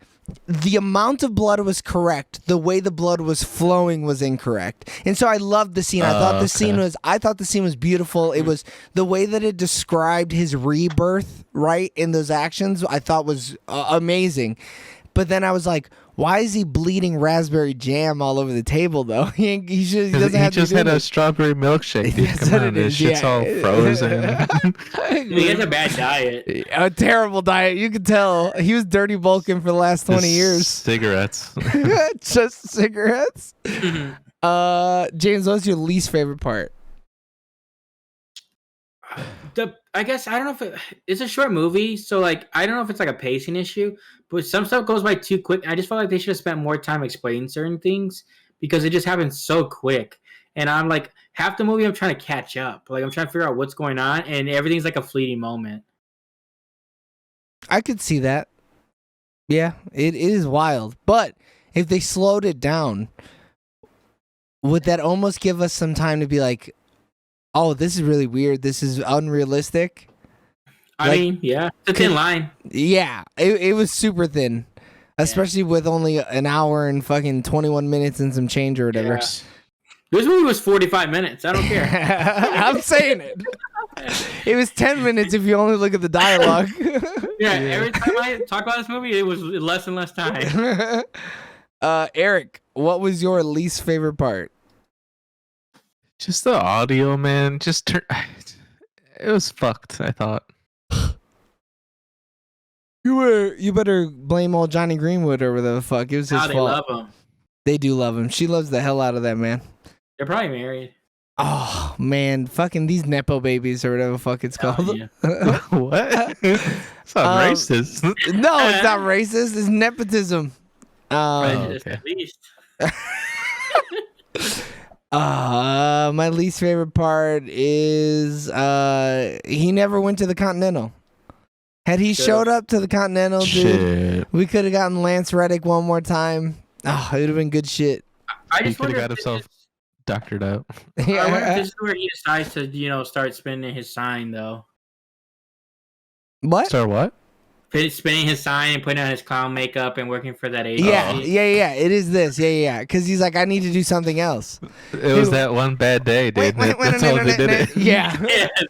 the amount of blood was correct. The way the blood was flowing was incorrect. And so I loved the scene. I thought the scene was beautiful. It was the way that it described his rebirth, right, in those actions, I thought was amazing. But then I was like, why is he bleeding raspberry jam all over the table though? He doesn't have to just do had a this. strawberry milkshake. Dude. That's Come what on, it this is, shit's yeah. all frozen. He has a bad diet. A terrible diet. You could tell he was dirty bulking for the last 20 Just years. Cigarettes. Just cigarettes. James, what's your least favorite part? I guess I don't know if it's a short movie, so like I don't know if it's like a pacing issue, but some stuff goes by too quick. I just felt like they should have spent more time explaining certain things because it just happens so quick. And I'm like half the movie I'm trying to catch up. Like I'm trying to figure out what's going on, and everything's like a fleeting moment. I could see that. Yeah, it is wild. But if they slowed it down, would that almost give us some time to be like, oh, this is really weird. This is unrealistic. I mean, yeah, it's a thin line. Yeah, it was super thin, especially with only an hour and fucking 21 minutes and some change or whatever. Yeah. This movie was 45 minutes. I don't care. I'm saying it. It was 10 minutes if you only look at the dialogue. Yeah, every time I talk about this movie, it was less and less time. Eric, what was your least favorite part? Just the audio, man. It was fucked, I thought. You better blame old Johnny Greenwood or whatever the fuck. It was his Now they fault. love him. They do love him. She loves the hell out of that man. They're probably married. Oh man, fucking these nepo babies or whatever the fuck it's Oh, called. yeah. What? It's not racist. No, it's not racist. It's nepotism. Prejudice, okay. at least. My least favorite part is he never went to the Continental. Had he showed up to the Continental, dude, Shit. we could have gotten Lance Reddick one more time. Oh, it would have been good shit. I He just could have wonder got if this himself is- doctored out. I wonder if Yeah. this is where he decides to, start spinning his sign, though. What? Start what? Spinning his sign and putting on his clown makeup and working for that agency. Yeah. It is this. Yeah. Because he's like, I need to do something else. It was that one bad day, dude. That's all they did it. Yeah.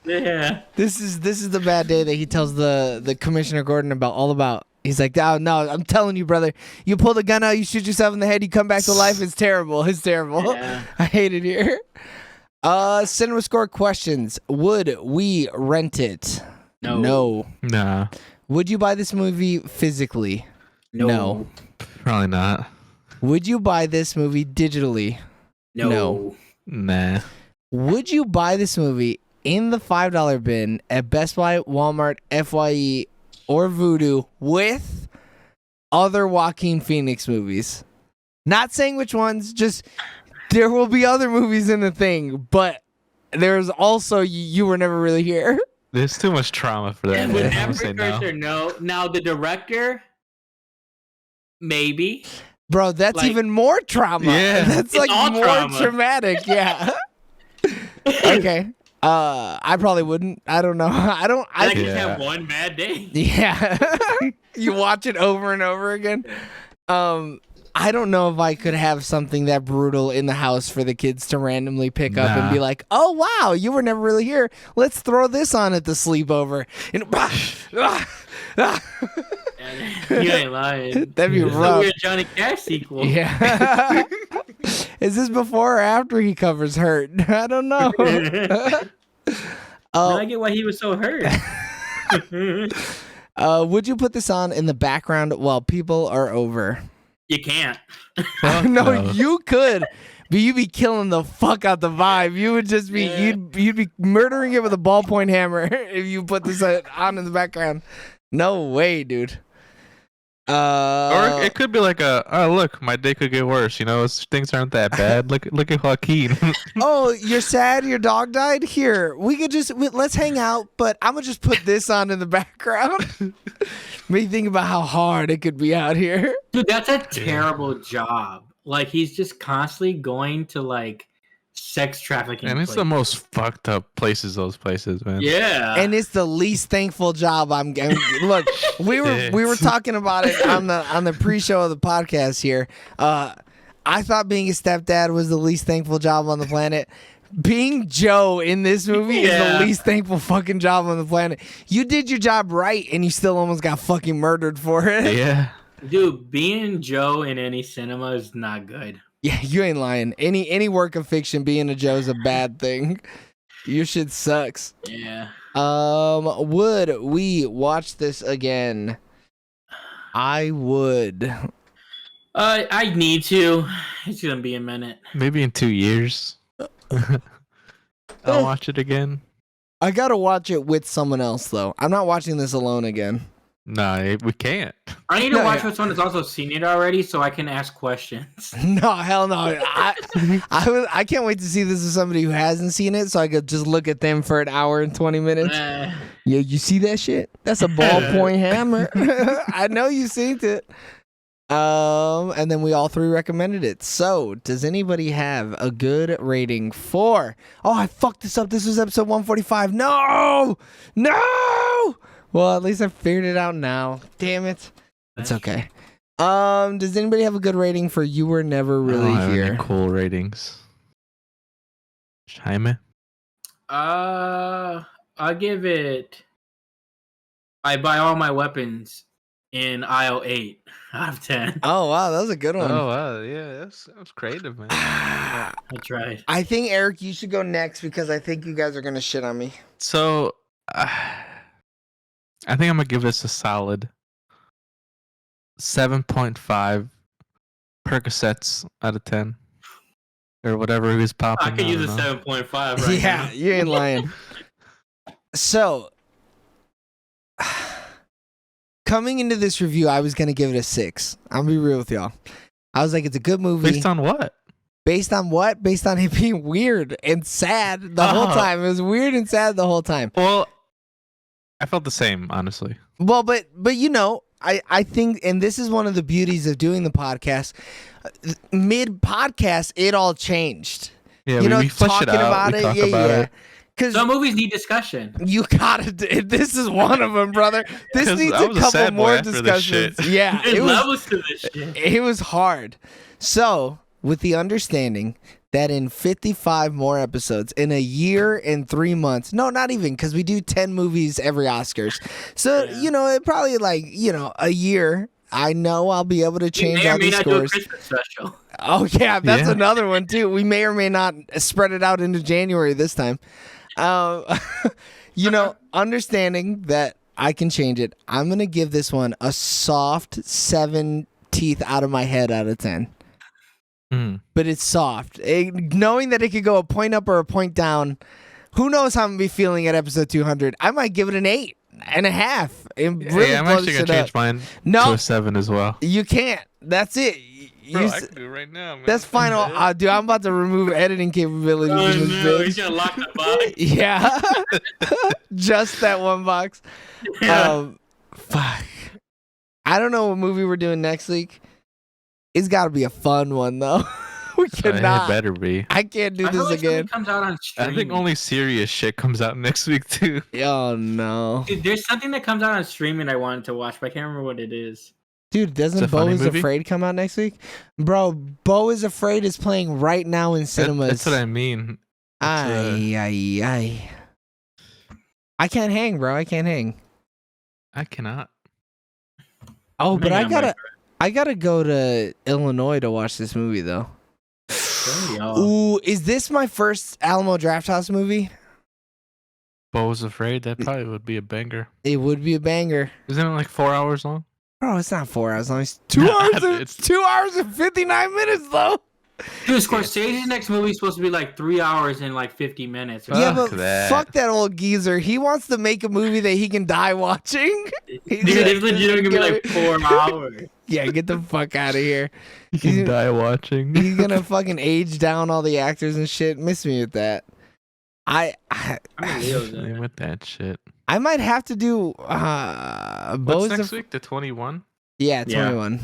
Yeah. This is the bad day that he tells the Commissioner Gordon all about. He's like, oh, no, I'm telling you, brother. You pull the gun out, you shoot yourself in the head, you come back to life. It's terrible. It's terrible. Yeah. I hate it here. Cinema Score questions. Would we rent it? No. Nah, Would you buy this movie physically? No. probably not. Would you buy this movie digitally? No. Nah. Would you buy this movie in the $5 bin at Best Buy, Walmart, FYE, or Vudu with other Joaquin Phoenix movies? Not saying which ones, just there will be other movies in the thing, but there's also You Were Never Really Here. There's too much trauma for that. And with man. I'm that gonna say no. precursor, no. Now the director, maybe. Bro, that's Like- even more trauma. Yeah. That's It's like all more trauma. traumatic. Yeah. Okay. I probably wouldn't. I don't know. I I just Yeah. have one bad day. Yeah. You watch it over and over again. I don't know if I could have something that brutal in the house for the kids to randomly pick up and Nah. be like, "Oh wow, you were never really here. Let's throw this on at the sleepover." And You ain't lying. That'd be It's a rough. weird Johnny Cash sequel. Yeah. Is this before or after he covers Hurt? I don't know. I get why he was so hurt. Would you put this on in the background while people are over? You can't. No, no. you could. But you'd be killing the fuck out the vibe. You would just be you'd be murdering it with a ballpoint hammer if you put this on in the background. No way, dude. Or it could be like oh look, my day could get worse. You know, things aren't that bad. Look at Joaquin. Oh, you're sad your dog died? Here, let's hang out, but I'm gonna just put this on in the background. Make you think about how hard it could be out here. Dude, that's a terrible job. Like, he's just constantly going to, like, sex trafficking. And it's the most fucked up places, those places, man. Yeah. And it's the least thankful job I'm getting. Look, we were talking about it on the pre-show of the podcast here. I thought being a stepdad was the least thankful job on the planet. Being Joe in this movie is the least thankful fucking job on the planet. You did your job right, and you still almost got fucking murdered for it. Yeah. Dude, being Joe in any cinema is not good. Yeah, you ain't lying. Any work of fiction, being a Joe's a bad thing. Your shit sucks. Yeah. Would we watch this again? I would. I need to. It's gonna be a minute. Maybe in 2 years. I'll watch it again. I gotta watch it with someone else though. I'm not watching this alone again. No, we can't. I need to watch with someone that's also seen it already, so I can ask questions. No, hell no. I can't wait to see this with somebody who hasn't seen it, so I could just look at them for an hour and 20 minutes. Yeah, you see that shit? That's a ballpoint hammer. I know you seen it. And then we all three recommended it. So, does anybody have a good rating for? Oh, I fucked this up. This was episode 145. No! Well, at least I figured it out now. Damn it. It's okay. Does anybody have a good rating for You Were Never Really I don't have Here? any cool ratings. Jaime? I'll give it. I buy all my weapons in aisle 8 out of 10. Oh, wow. That was a good one. Oh, wow. Yeah, that was creative, man. I tried. I think, Eric, you should go next because I think you guys are going to shit on me. So, I think I'm going to give this a solid 7.5 Percocets out of 10. Or whatever he was popping. I could use a 7.5 right now. Yeah, you ain't lying. So, coming into this review, I was going to give it a 6. I'll be real with y'all. I was like, it's a good movie. Based on what? Based on what? Based on it being weird and sad the whole time. It was weird and sad the whole time. Well, I felt the same, honestly. Well, but you know, I think, and this is one of the beauties of doing the podcast, mid-podcast, it all changed. Yeah, you know, we flesh it out. We talk about it. Because some movies need discussion. You gotta. This is one of them, brother. This needs a couple more discussions. Yeah, it levels to this shit. It was hard. So, with the understanding that in 55 more episodes, in a year and 3 months, no, not even, because we do 10 movies every Oscars. So, you know, it probably a year. I know I'll be able to change all these scores. Do a Christmas special. Oh yeah, that's another one too. We may or may not spread it out into January this time. You know, understanding that I can change it, I'm gonna give this one a soft 7 teeth out of my head out of 10. But it's soft. Knowing that it could go a point up or a point down, who knows how I'm gonna be feeling at episode 200? I might give it an 8.5. Really I'm actually gonna change mine to a 7 as well. You can't. That's it. Bro, I can do it right now, man. That's final. Dude, I'm about to remove editing capabilities. Oh no, he's gonna lock the box. Yeah, just that one box. Fuck. I don't know what movie we're doing next week. It's got to be a fun one though. We cannot. It better be. I can't do this again. Comes out on streaming. I think only serious shit comes out next week too. Oh no. Dude, there's something that comes out on streaming I wanted to watch, but I can't remember what it is. Dude, doesn't Beau is Afraid come out next week? Bro, Beau is Afraid is playing right now in cinemas. That's what I mean. I can't hang, bro. I can't hang. I cannot. Oh, but I gotta go to Illinois to watch this movie though. Ooh, is this my first Alamo Drafthouse movie? Beau is Afraid? That probably would be a banger. It would be a banger. Isn't it like 4 hours long? Bro, it's not 4 hours long. It's 2 hours. It's 2 hours and 59 minutes though. Dude, Scorsese's next movie is supposed to be like 3 hours and like 50 minutes. Yeah, Fuck but that. fuck that old geezer. He wants to make a movie that he can die watching. He's Dude, like, it's legit gonna be like 4 hours. yeah, get the fuck out of here. You can die watching. He's gonna fucking age down all the actors and shit. Miss me with that. I I'm Leo's in it. With that shit. I might have to do What's Bo's next the- week? The 21. Yeah, Yeah. 21.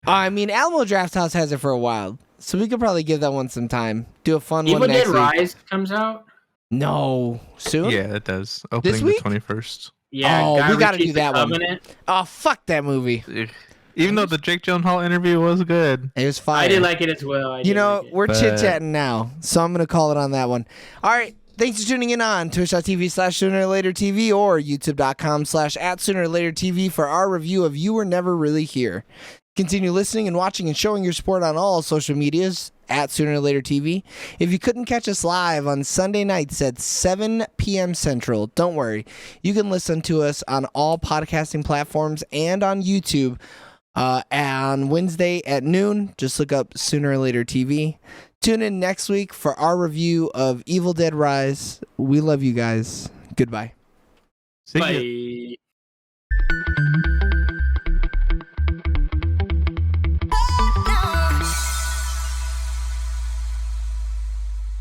I mean, Alamo Draft House has it for a while, so we could probably give that one some time. Do a fun Evil one Dead next week. Rise comes out. No, soon. Yeah, it does. Opening week? the 21st. Yeah, Oh, Guy we gotta Ritchie's do that The one. Covenant. Oh, fuck that movie. Ugh. Even though the Jake Gyllenhaal interview was good. It was fire. I did like it as well. You know, we're But- chit chatting now, so I'm gonna call it on that one. All right. Thanks for tuning in on twitch.tv/SoonerLaterTV or youtube.com/@SoonerLaterTV for our review of You Were Never Really Here. Continue listening and watching and showing your support on all social medias @SoonerLaterTV. If you couldn't catch us live on Sunday nights at 7 p.m. Central, don't worry. You can listen to us on all podcasting platforms and on YouTube on Wednesday at noon. Just look up Sooner or Later TV. Tune in next week for our review of Evil Dead Rise. We love you guys. Goodbye. See ya. Bye.